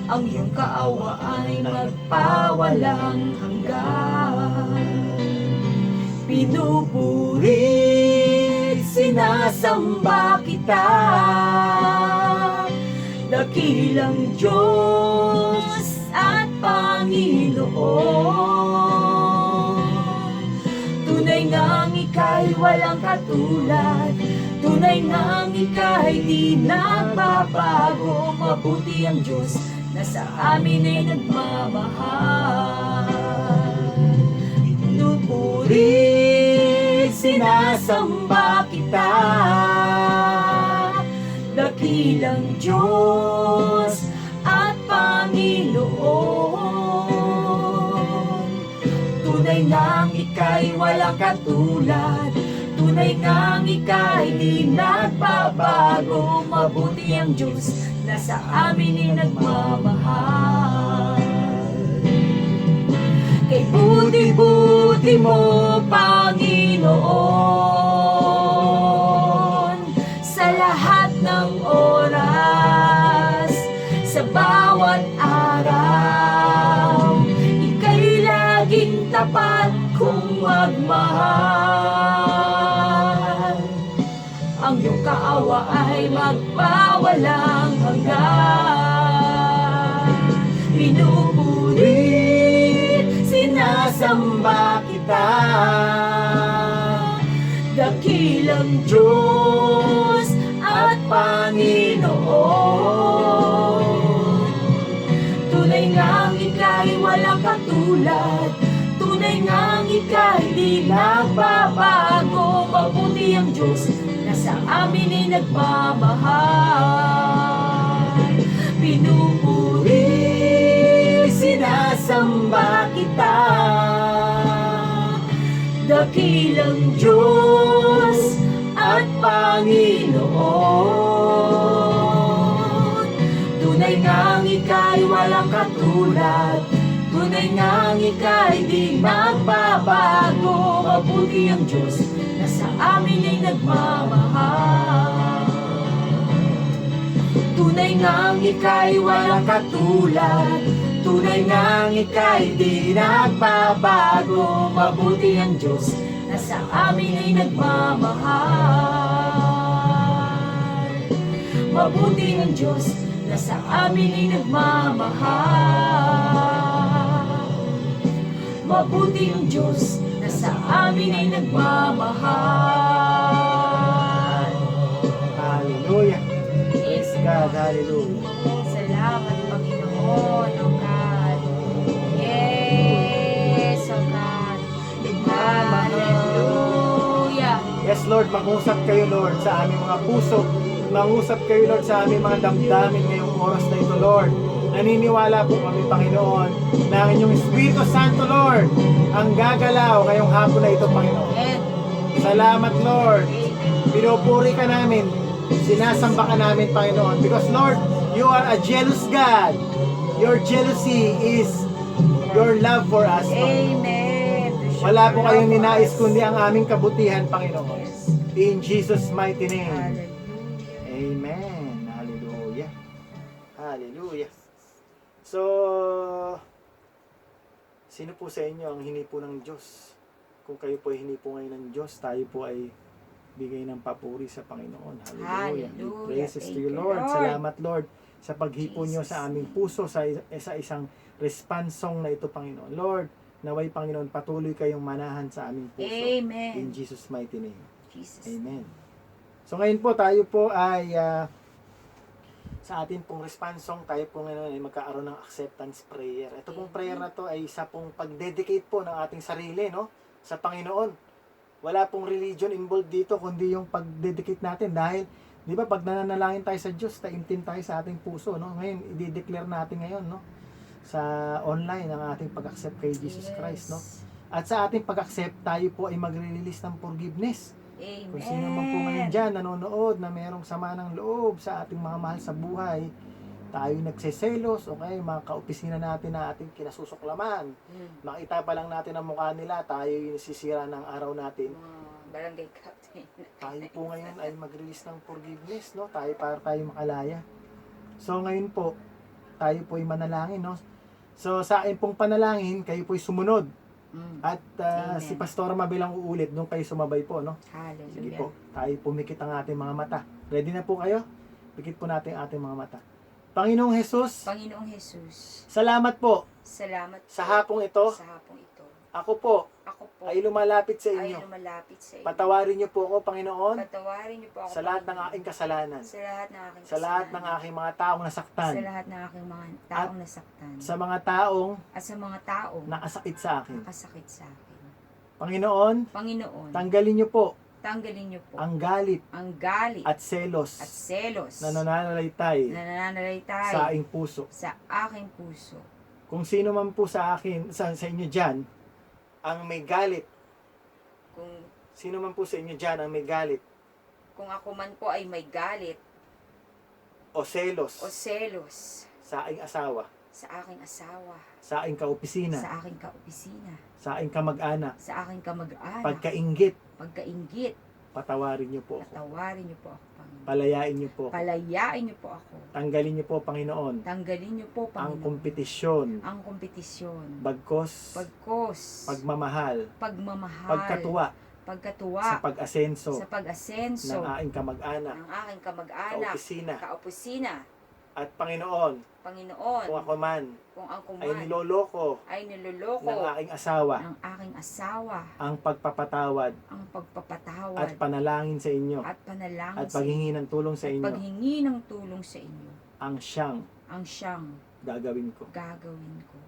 Ang iyong kaawa ay magpawalang hanggan. Pinupuri, sinasamba kita, dakilang Diyos at Panginoon. Tunay ngang ika'y walang katulad, tunay ngang ika'y di nagbabago. Mabuti ang Diyos na sa amin ay nagmamahal. Pinupuri, sinasamba kita, dakilang Diyos at Panginoon. Tunay ngang ika'y walang katulad, tunay Tunay ngang ika'y di nagbabago, mabuti ang Diyos na sa amin ay nagmamahal. Kay buti-buti mo, Panginoon, sa lahat ng oras, sa bawat araw, ika'y laging tapat kung magmahal. Ang iyong kaawa ay magpawalang hanggan. Pinupuri, sinasamba kita, dakilang Diyos at Panginoon. Tunay ngang ika'y walang katulad, tunay ngang ika'y di nagbabago, mabuti ang Diyos na sa amin ay nagmamahal. Pinupuri, sinasamba kita, dakilang Diyos at Panginoon. Tunay ngang ika'y walang katulad, tunay ngang ika'y di magbabago, mabuti ang Diyos na sa amin ay nagmamahal. Tunay ngang ika'y walang katulad, tunay ngang ika'y di nagbabago, mabuti ang Diyos na sa amin ay nagmamahal. Mabuti ang Diyos na sa amin ay nagmamahal. Mabuti ang Diyos na sa amin ay nagmamahal. Hallelujah. Praise God. Hallelujah. Salamat, Panginoon, oh God. Yes, oh God. Hallelujah. Yes, Lord, mag-usap kayo, Lord, sa aming mga puso. Mag-usap kayo, Lord, sa aming mga damdamin ngayong oras na ito, Lord. Naniniwala po kami, Panginoon, na ang inyong Espiritu Santo, Lord, ang gagalaw ngayong hapon na ito, Panginoon. Amen. Salamat, Lord. Pinupuri ka namin. Sinasamba ka namin, Panginoon. Because, Lord, you are a jealous God. Your jealousy is your love for us, Panginoon. Amen. Wala po kayong ninais kundi ang aming kabutihan, Panginoon. Yes. In Jesus' mighty name. Hallelujah. Amen. Hallelujah. Hallelujah. So, sino po sa inyo ang hinipo ng Diyos? Kung kayo po ay hinipo ngayon ng Diyos, tayo po ay bigay ng papuri sa Panginoon. Hallelujah. Hallelujah. Praises to Thank you, you, Lord. Lord. Salamat, Lord, sa paghipo nyo Jesus. sa aming puso sa isang response song na ito, Panginoon. Lord, naway, Panginoon, patuloy kayong manahan sa aming puso. Amen. In Jesus' mighty name. Jesus. Amen. So ngayon po, tayo po ay sa atin pong response song, tayo po ngayon ay magkaaroon ng acceptance prayer. Ito pong prayer na to ay isa pong pag-dedicate po ng ating sarili, no, sa Panginoon. Wala pong religion involved dito, kundi yung pag-dedicate natin. Dahil, di ba, pag nananalangin tayo sa Diyos, taimtim tayo sa ating puso, no? Ngayon, i-declare natin ngayon, no, sa online ang ating pag-accept kay Jesus Christ, no? At sa ating pag-accept, tayo po ay magre-release ng forgiveness. Amen. Kung sino man po ngayon dyan nanonood na merong sama ng loob sa ating mga mahal sa buhay, tayo nagseselos, okay, mga kaopisina natin na ating kinasusuklaman, makita pa lang natin ang mukha nila, tayo yung sisira ng araw natin. Barangay captain. Tayo po ngayon ay mag-release ng forgiveness, no? Tayo para tayo makalaya. So ngayon po, tayo po ay manalangin, no? So sa akin pong panalangin, kayo po ay sumunod. At Amen. si Pastora Mabilang uulit, nung kayo sumabay po, no? Hallelujah. Sige po, tayo pumikit ang ating mga mata. Ready na po kayo? Pikit po natin ang ating mga mata. Panginoong Jesus, Panginoong Jesus, salamat po salamat sa po hapong ito. sa hapong ito. Ako po Ako po ay lumalapit sa ay inyo. lumalapit sa iyo. Patawarin niyo po ako, Panginoon, Patawarin niyo po ako sa lahat ng Panginoon. aking kasalanan. Sa lahat ng aking Sa lahat ng kasalanan. aking mga taong nasaktan. Sa lahat ng aking mga taong nasaktan. Sa mga taong At sa mga taong nakasakit sa akin. nakasakit sa akin. Panginoon, Panginoon, tanggalin niyo po tanggalin niyo po ang galit ang galit at selos at selos na nananalaytay na nananalaytay sa aking puso. sa aking puso. Kung sino man po sa akin, sa inyo dyan, ang may galit Kung Sino man po sa inyo dyan ang may galit Kung ako man po ay may galit o selos o selos sa aking asawa, sa aking asawa, sa aking kaopisina, sa aking kaopisina, sa aking kamag-anak, sa aking kamag-anak, pagkainggit, pagkainggit, patawarin niyo po ako. patawarin niyo po ako, Panginoon. Palayain niyo po. Palayain niyo po ako. Tanggalin niyo po, Panginoon, Tanggalin niyo po, ang Panginoon, kompetisyon, ang kompetisyon, bagkos, pagkos, pagmamahal, pagmamahal, pagkatuwa pagkatuwa, sa pag-asenso sa pag-asenso ng aking kamag-anak, ng aking kamag-anak, kaopisina. kaopisina, At Panginoon, Panginoon, kung ako man kung ako ay man niloloko ay niloloko ng aking asawa, ng aking asawa, ang pagpapatawad ang pagpapatawad at panalangin sa inyo at panalangin at sa paghingi ng tulong sa at inyo, paghingi ng tulong sa inyo, ang siyang ang siyang gagawin ko. gagawin ko.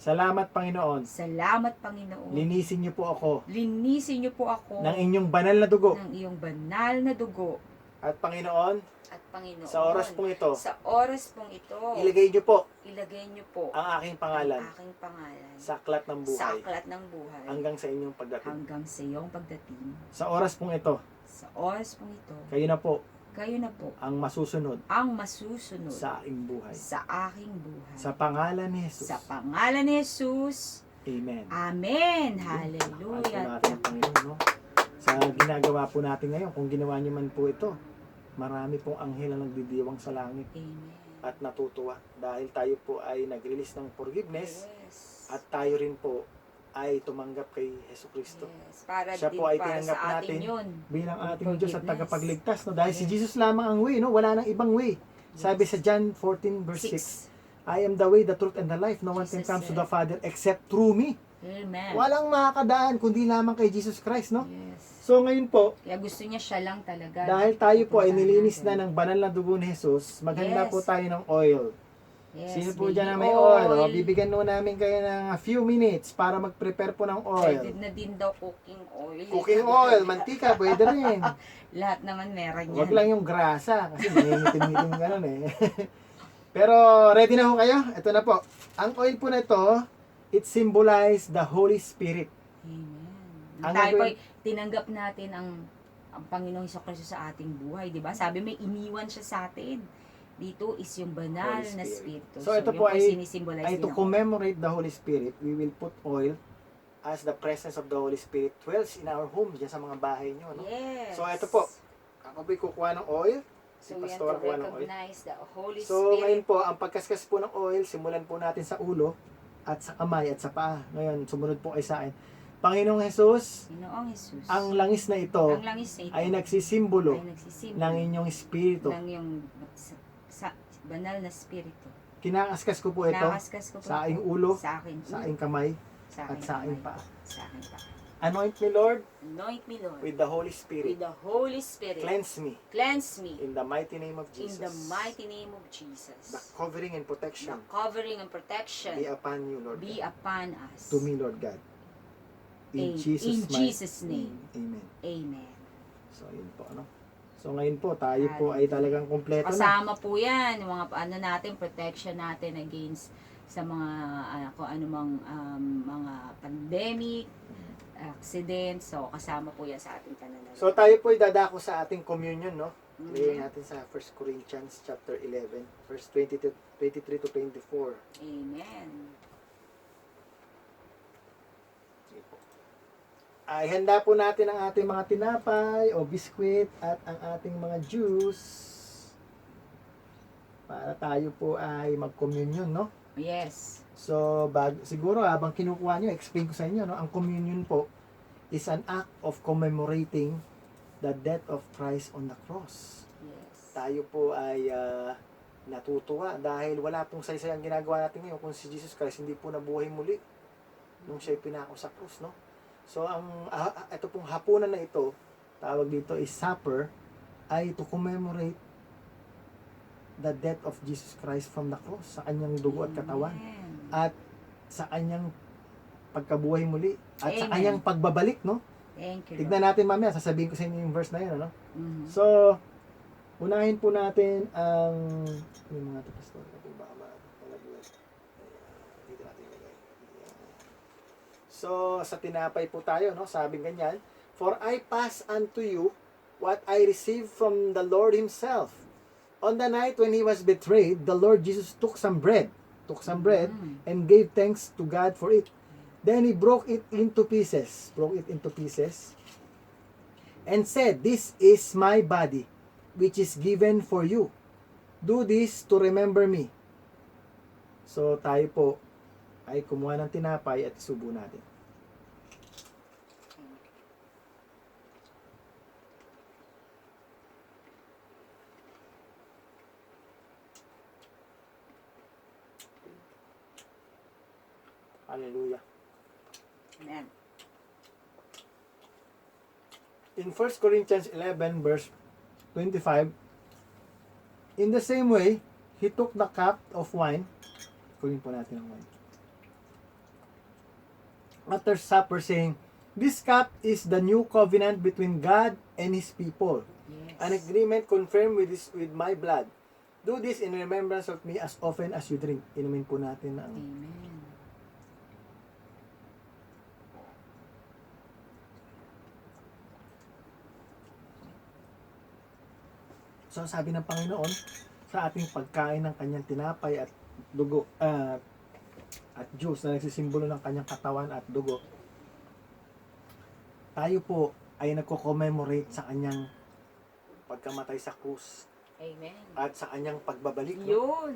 Salamat, Panginoon. Salamat, Panginoon. Linisin niyo po ako Linisin niyo po ako ng inyong banal na dugo. ng iyong banal na dugo. At Panginoon, At Panginoon, sa oras pong ito, sa oras pong ito, ilagay niyo po ilagay niyo po ang aking pangalan ang aking pangalan sa aklat ng sa buhay aklat ng buhay hanggang sa inyong pagdating. hanggang sa iyong pagdating. Sa oras pong ito, Sa oras pong ito, kayo na po kayo na po ang masusunod ang masusunod sa aking buhay. sa aking buhay. Sa pangalan ni Jesus. Sa pangalan ni Jesus. Amen. Amen. Pakinggan Hallelujah. po natin ang Panginoon, no? Sa ginagawa po natin ngayon, kung ginawa niyo man po ito, marami pong anghel ang nagdidiwang sa langit Amen. at natutuwa dahil tayo po ay nag-release ng forgiveness Yes. at tayo rin po ay tumanggap kay Hesus Kristo Yes. Para Siya din po ay para tinanggap sa atin natin yun. bilang ating Diyos at Forgiveness. tagapagligtas, no? Dahil si Yes. Jesus lamang ang way, no? Wala nang ibang way. Sabi Yes. sa John 14 verse 6, 6. I am the way, the truth, and the life. No one can Jesus come to said. the Father except through me. Amen. Walang makakadaan kundi lamang kay Jesus Christ, no? Yes. So ngayon po, Kaya gusto niya siya lang talaga. dahil tayo po ay Pupuntahan nilinis natin. na ng banal na dugo ni Jesus, maghanda Yes. po tayo ng oil. Yes, Sino po baby dyan na may oil? O, bibigyan po namin kayo ng a few minutes para mag-prepare po ng Pwede oil. na din daw cooking oil. Cooking oil, mantika, pwede rin. Lahat naman meron yan. Huwag lang yung grasa, kasi nangingitim-ngitim ganun eh. Pero ready na ho kayo? Ito na po. Ang oil po na ito, it symbolize the Holy Spirit. Amen. Ang Tayo po gagawin- tinanggap natin ang Panginoong Hesus sa ating buhay, di ba? Sabi may iniwan siya sa atin. Dito is yung banal Holy na Spirit. spirito. So, ito yun po ay- sinisimbolize Ay din to ako. commemorate the Holy Spirit, we will put oil as the presence of the Holy Spirit dwells in our home, dyan sa mga bahay nyo. No? Yes. So, ito po. Ako po'y kukuha ng oil. Si So we have Pastor to kuha ng oil. recognize the Holy So, Spirit. ngayon po, ang pagkaskas po ng oil, simulan po natin sa ulo, at sa kamay, at sa paa. Ngayon, sumunod po kayo sa akin. Panginoong Jesus, Ginoong Jesus. ang langis na ito ang langis na ito ay nagsisimbolo ay nagsisimbolo ng inyong espiritu. ng yung sa banal na spirito. Kinakaskas ko po ito Nakaskas ko po sa ito aking ulo, sa aking sa aking kamay, sa at sa aking kamay, paa. sa aking paa. Anoint me, Lord, Anoint me, Lord, with the Holy with Spirit. the Holy Spirit. Cleanse me Cleanse me in the mighty name of in Jesus. the mighty name of The Jesus. covering and The protection covering and protection be upon you, Lord be God. upon us. To me, Lord God. In In Jesus' Jesus' name. Amen. Amen. So, yun po, ano? So, ngayon po, tayo po ay talagang kompleto na. Kasama po yan, yung mga ano natin, protection natin against sa mga kung anumang mga pandemic, accident. So, kasama po yan sa ating pananalapi. So, tayo po ay dadako sa ating communion, no? Mhm. Lagyan natin sa 1 Corinthians chapter 11, verse 23 to 24. Amen. Sige po. Ay, handa po natin ang ating mga tinapay o biskwit at ang ating mga juice para tayo po ay mag-communion, no? Yes. So, siguro habang kinukuha nyo, explain ko sa inyo, no? Ang communion po is an act of commemorating the death of Christ on the cross. Yes. Tayo po ay natutuwa dahil wala pong saysay ang ginagawa natin ngayon kung si Jesus Christ hindi po nabuhay muli nung siya'y pinako sa krus, no? So, ito pong hapunan na ito, tawag dito is supper, ay to commemorate the death of Jesus Christ from the cross, sa kanyang dugo at katawan, Amen. at sa kanyang pagkabuhay muli, at sa Amen. kanyang pagbabalik, no? Thank you, Tignan natin mamaya, sasabihin ko sa inyo yung verse na yun, ano? Mhm. So, unahin po natin ang yung mga pastor na po baka malaglag. Dito natin ilagay. Ayan. So, sa tinapay po tayo, no? Sabing ganyan. For I pass unto you what I received from the Lord himself. On the night when he was betrayed, the Lord Jesus took some bread, and gave thanks to God for it. Then he broke it into pieces, and said, "This is my body, which is given for you. Do this to remember me." So tayo po ay kumuha ng tinapay at isubo natin. Hallelujah. Amen. In 1 Corinthians 11 verse 25, in the same way, he took the cup of wine. Kunin po natin ang wine. After supper, saying, "This cup is the new covenant between God and his people. Yes. An agreement confirmed with my blood. Do this in remembrance of me as often as you drink." Inumin po natin ang Amen. So sabi ng Panginoon, sa ating pagkain ng kanyang tinapay at dugo at juice na nagsisimbolo ng kanyang katawan at dugo, tayo po ay nagko-commemorate sa kanyang pagkamatay sa krus Amen. at sa kanyang pagbabalik. No? Yun.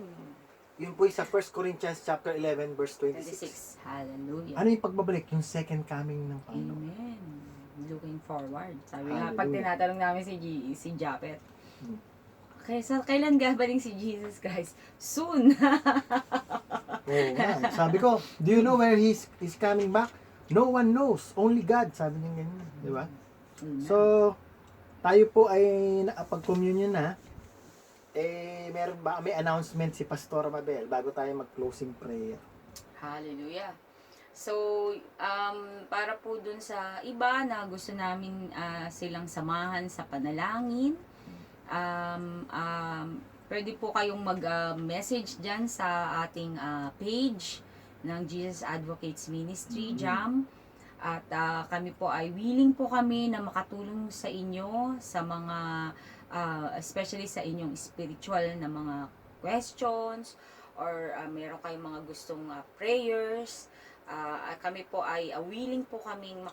Yun po yung sa 1 Corinthians chapter 11 verse 26. 26. Hallelujah. Ano yung pagbabalik? Yung second coming ng Panginoon. Amen. Looking forward. Sabi nga, pag Hallelujah. tinatanong namin si Japet, Hmm. kailan gabaling si Jesus Christ? Soon. Oo nga. Sabi ko, do you know where he's coming back? No one knows. Only God. Sabi niya ganyan. Di ba? So, tayo po ay nakapag-communion na. Meron ba? May announcement si Pastor Mabel bago tayo mag-closing prayer. Hallelujah. So, para po dun sa iba na gusto namin silang samahan sa panalangin, pwede po kayong mag-message dyan sa ating page ng Jesus Advocates Ministry, JAM. At kami po ay willing po kami na makatulong sa inyo sa mga, especially sa inyong spiritual na mga questions or meron kayong mga gustong prayers. Kami po ay willing po kaming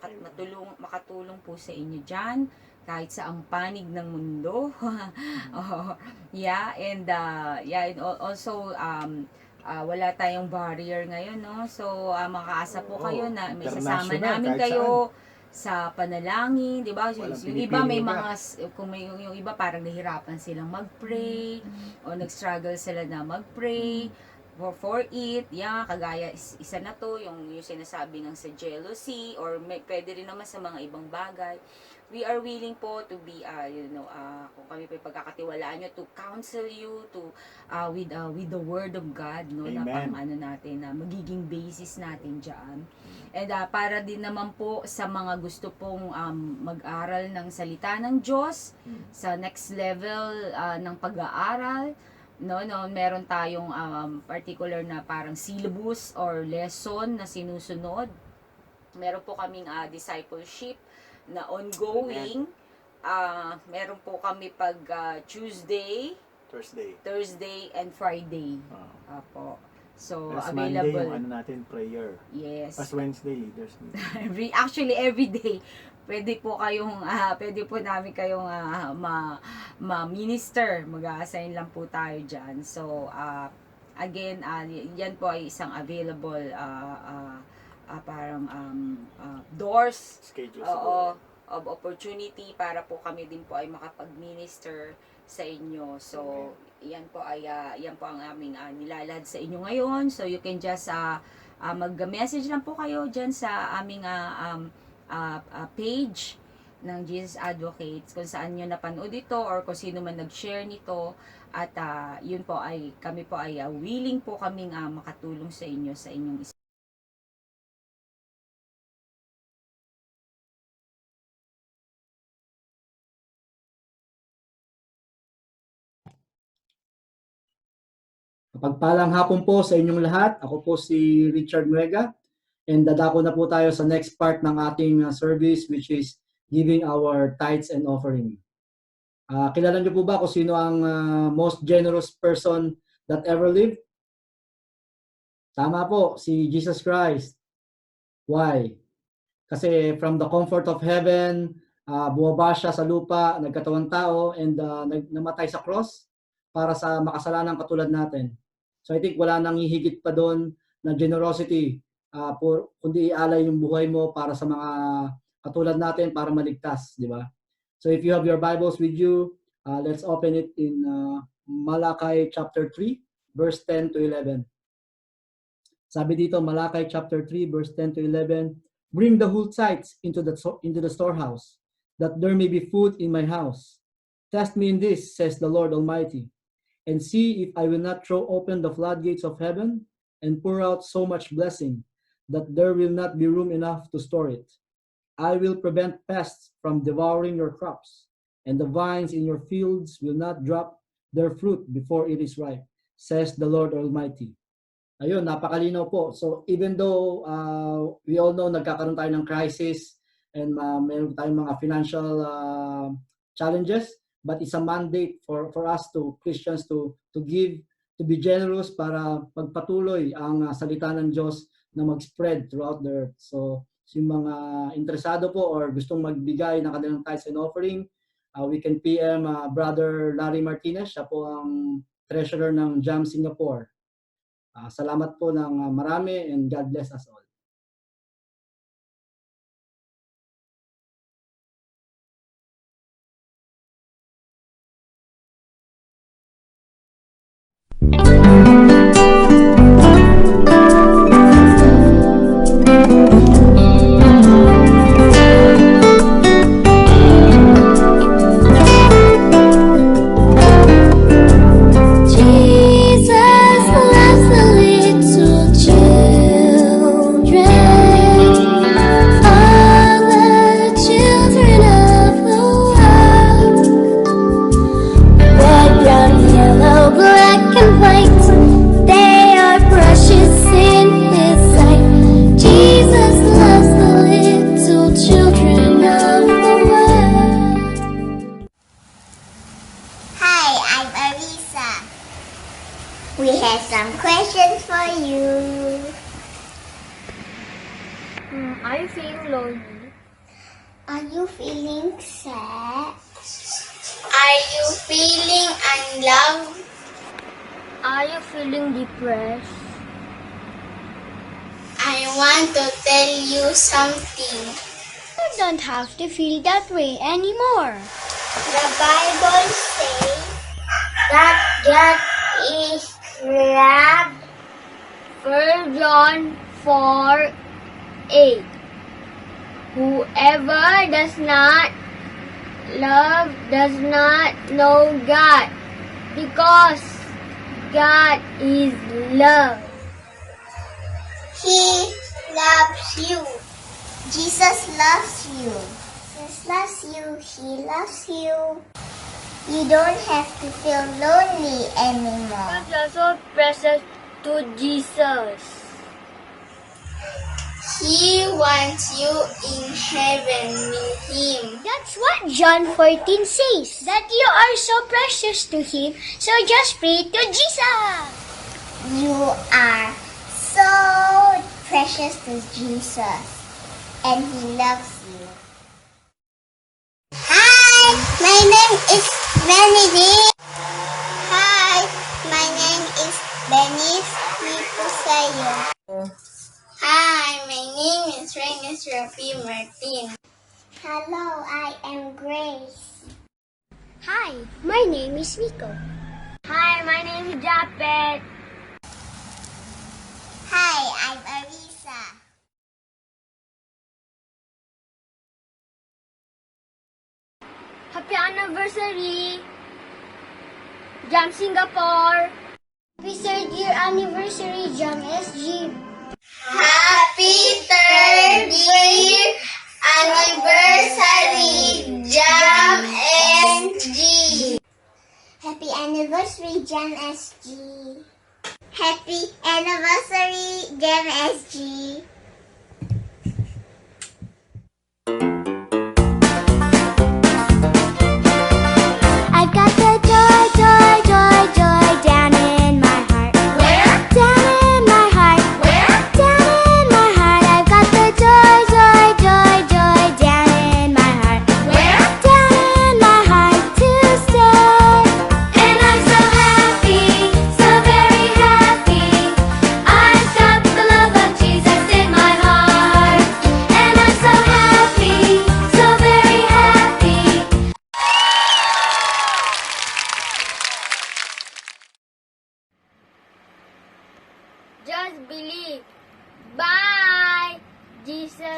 makatulong po sa inyo dyan kahit sa ang panig ng mundo. And also wala tayong barrier ngayon, no? So makaasa po kayo na may sasama namin kayo sa panalangin, 'di ba? Yung iba may mga yung iba parang nahihirapan silang mag-pray o nag-struggle sila na mag-pray for it, kagaya isa na to, yung sinasabi ng sa jealousy or pwede rin naman sa mga ibang bagay. We are willing po to be, kung kami po pagkakatiwalaan nyo, to counsel you to with the word of God, no? Amen. Na pang natin, na magiging basis natin dyan. And para din naman po sa mga gusto pong mag-aral ng salita ng Diyos sa next level ng pag-aaral, no, meron tayong particular na parang syllabus or lesson na sinusunod. Meron po kaming discipleship na ongoing. Meron po kami pag Tuesday, Thursday, and Friday. Apo. So, Plus available. Monday yung ano natin, prayer. Yes. Plus Wednesday, leaders meeting. Every day. Pwede po namin kayong ma-minister. Mag-assign lang po tayo dyan. So, again, yan po ay isang available parang doors Schedule of opportunity para po kami din po ay makapag-minister sa inyo. So, yan po ang aming nilalahad sa inyo ngayon. So, you can just mag-message lang po kayo dyan sa aming page ng Jesus Advocates kung saan nyo napanood ito or kung sino man nag-share nito. At yun po ay kami po ay willing po kaming makatulong sa inyo sa inyong Pagpalang hapon po sa inyong lahat. Ako po si Richard Nuega and dadako na po tayo sa next part ng ating service which is giving our tithes and offering. Kilala niyo po ba kung sino ang most generous person that ever lived? Tama po, si Jesus Christ. Why? Kasi from the comfort of heaven, bumaba siya sa lupa, nagkatawang tao, and namatay sa cross para sa makasalanang katulad natin. So I think wala nang hihigit pa doon na generosity, kundi ialay yung buhay mo para sa mga katulad natin para maligtas, di ba? So if you have your Bibles with you, let's open it in Malachi chapter 3, verse 10 to 11. Sabi dito, Malachi chapter 3, verse 10 to 11, bring the whole tithes into the storehouse, that there may be food in my house. Test me in this, says the Lord Almighty, and see if I will not throw open the floodgates of heaven and pour out so much blessing that there will not be room enough to store it. I will prevent pests from devouring your crops, and the vines in your fields will not drop their fruit before it is ripe, says the Lord Almighty. Ayun, napakalinaw po. So even though we all know nagkakaroon tayo ng crisis and meron tayong mga financial challenges, but it's a mandate for us to Christians to give, to be generous para magpatuloy ang salita ng Diyos na mag-spread throughout the earth. So yung mga interesado po or gustong magbigay ng kanilang tithes and offering, we can PM Brother Larry Martinez. Siya po ang treasurer ng JAM Singapore. Salamat po ng marami and God bless us all. We have some questions for you. Are you feeling lonely? Are you feeling sad? Are you feeling unloved? Are you feeling depressed? I want to tell you something. You don't have to feel that way anymore. The Bible says that God is love. 1 John 4:8. Whoever does not love does not know God, because God is love. He loves you. Jesus loves you. Jesus loves you. He loves you. You don't have to feel lonely anymore. You are so precious to Jesus. He wants you in heaven with Him. That's what John 14 says, that you are so precious to Him, so just pray to Jesus. You are so precious to Jesus, and He loves you. Hi, my name is Benedict. Hi, my name is Benis Nipusayo. Hi, my name is Reines Rafi Martin. Hello, I am Grace. Hi, my name is Nico. Hi, my name is Japet. Hi, I'm Arisa. Happy anniversary, Jam Singapore. Happy third year anniversary, Jam SG. Happy third year anniversary, Jam SG. Happy anniversary, Jam SG. Happy anniversary, Jam SG.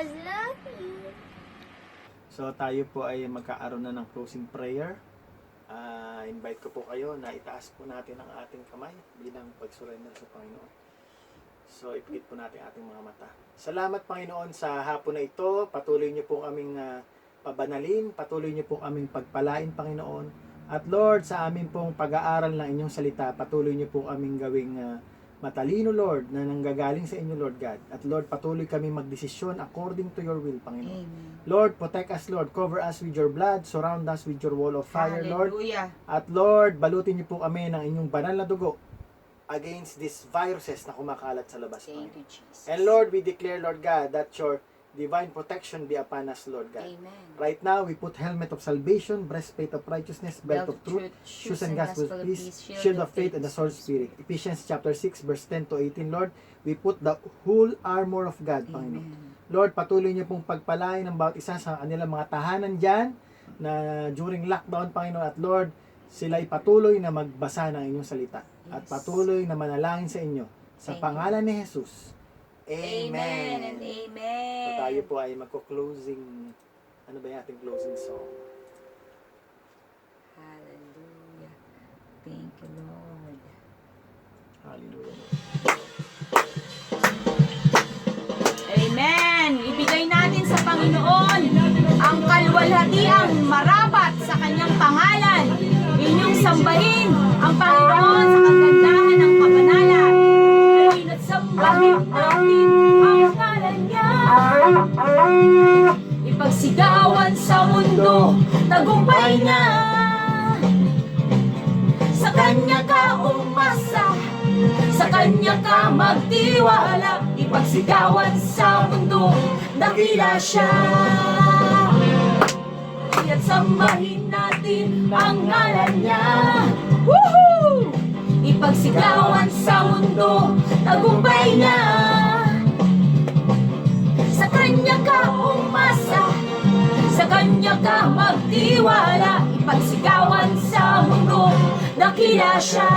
Jesus loves you. So tayo po ay magkaaroon na ng closing prayer. Invite ko po kayo na itaas po natin ang ating kamay bilang pag-surrender sa Panginoon. So ipikit po natin ating mga mata. Salamat Panginoon sa hapon na ito. Patuloy niyo po kaming pabanalin. Patuloy niyo po kaming pagpalain Panginoon. At Lord, sa amin pong pag-aaral ng inyong salita, patuloy niyo po kaming gawing matalino, Lord, na nanggagaling sa inyo, Lord God. At Lord, patuloy kami magdesisyon according to your will, Panginoon. Amen. Lord, protect us, Lord. Cover us with your blood. Surround us with your wall of fire, Lord. Hallelujah. At Lord, balutin niyo po kami ng inyong banal na dugo against these viruses na kumakalat sa labas, Thank Panginoon. you, Jesus. And Lord, we declare, Lord God, that your divine protection be upon us, Lord God. Amen. Right now, we put helmet of salvation, breastplate of righteousness, belt of truth, shoes and gospel of peace, shield of faith, and the sword of spirit. Ephesians chapter 6, verse 10 to 18, Lord, we put the whole armor of God, Panginoon. Amen. Lord, patuloy niyo pong pagpalain ng bawat isa sa kanilang mga tahanan dyan na during lockdown, Panginoon. At Lord, sila'y patuloy na magbasa ng inyong salita at Yes. patuloy na manalangin sa inyo. Sa Thank you. pangalan ni Jesus. Amen and amen. So tayo po ay magko-closing. Ano ba yung ating closing song? Hallelujah. Thank you, Lord. Hallelujah. Amen. Ibigay natin sa Panginoon ang kalwalhatiang marapat sa kanyang pangalan. Inyong sambahin ang Panginoon sa kagandahan ng kapanalan. Halina't sambahin natin ang ngalan niya. Ipagsigawan sa mundo, tagumpay niya. Sa kanya ka umasa, sa kanya ka magtiwala. Ipagsigawan sa mundo, dakila siya. At sambahin natin ang ngalan niya. Woohoo! Ipagsigawan sa mundo, tagumpay niya. Sa kanya ka umasa, sa kanya ka magtiwala. Ipagsigawan sa mundo, dakila siya.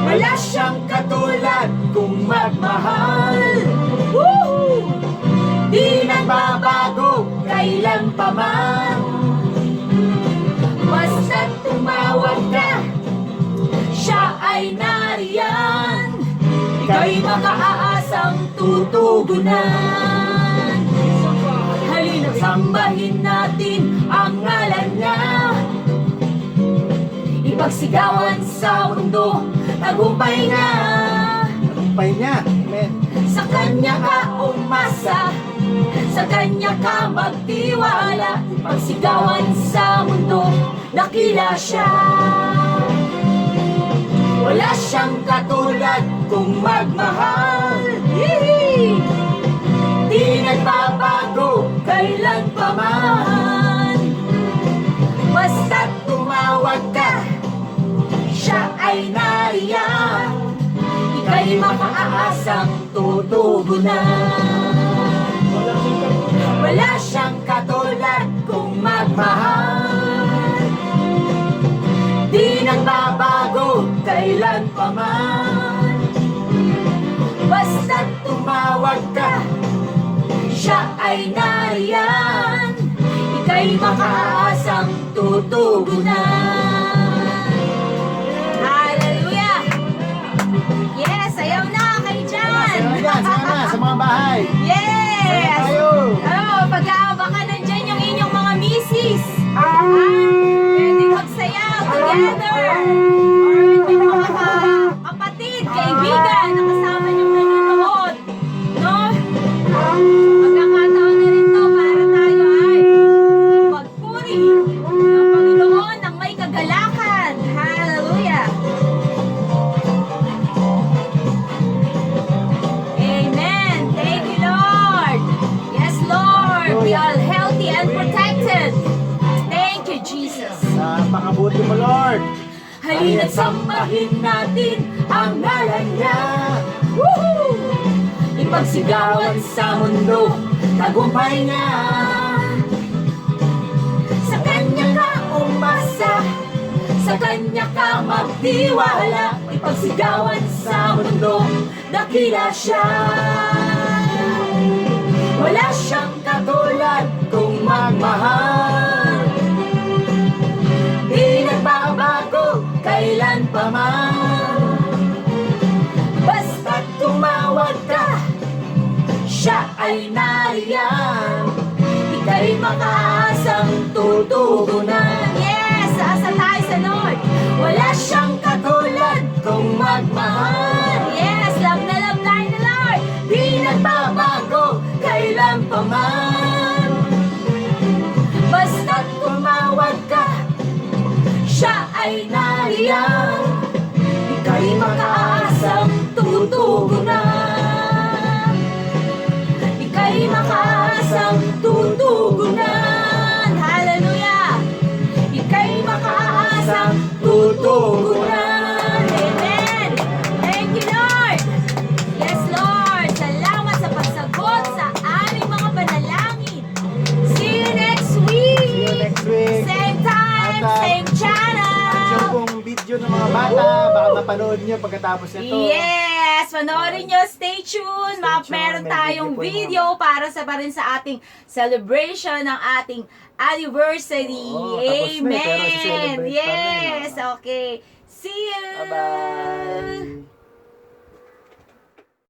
Wala siyang katulad kung magmahal. Woo! Di nagbabago kailan pa man. Basta't tumawag ka, siya ay nariyan. Ika'y makaasang tutugunan. Halina't sambahin natin ang ngalan niya. Ipagsigawan sa mundo, tagumpay na. Tagumpay niya. Amen. Sa kanya ka umasa, sa kanya ka magtiwala. Ipagsigawan sa mundo, dakila siya. Wala siyang katulad kung magmahal. Yee! Di nagbabago kailan pa man. Basta't tumawag ka, siya ay nariyan. Ika'y makaasang tutugunan. Wala siyang katulad kung magmahal. Di nagbabago kailan pa man. Basta't tumawag ka, siya ay nariyan. Ika'y makaasang tutugunan. Hallelujah! Yes, ayaw na kayo dyan! Sana na sa mga bahay. Yes! Tayo. Pagka baka nandyan yung inyong mga misis, pwede magsayaw together. Or with yung mga kapatid, kaibigan, na kasama niyong nanonood. No? Magkakataon na rin to para tayo ay magpuri ng Panginoon ng may kagalakan. Hallelujah! Amen. Thank you, Lord. Yes, Lord. We are healthy and protected. Thank you, Jesus. Napakabuti mo, Lord. Halina't sambahin natin ang ngalan niya. Woohoo! Ipagsigawan sa mundo, tagumpay niya. Sa kanya ka umasa, sa kanya ka magtiwala. Ipagsigawan sa mundo, dakila siya. Wala siyang katulad kung magmahal. Di nagbabago kailan pa man. Basta't tumawag ka, siya ay nariyan. Ika'y makaasang tutugunan. Yes! Asa tayo sa Lord. Wala siyang katulad kung magmahal. Yes! Love na love tayo na Lord. Di nagbabago kailan pa man. Basta't tumawag ka, siya ay nariyan. Ika'y makaasang tutugunan. Ika'y makaasang tutugunan. Hallelujah! Ika'y makaasang tutugunan. Amen! Thank you, Lord! Yes, Lord! Salamat sa pagsagot sa aming mga panalangin. See you next week! See you next week. Same time, At, same channel! Yung pong video ng mga bata, baka mapanood nyo pagkatapos nito. Yes! Panoorin nyo, stay tuned! Stay tuned, Meron may tayong video po yung video para sa pa rin sa ating celebration ng ating anniversary. Oo, tapos na eh, pero Amen! isi-celebrate pa rin. Yes! Okay. See you! Bye-bye!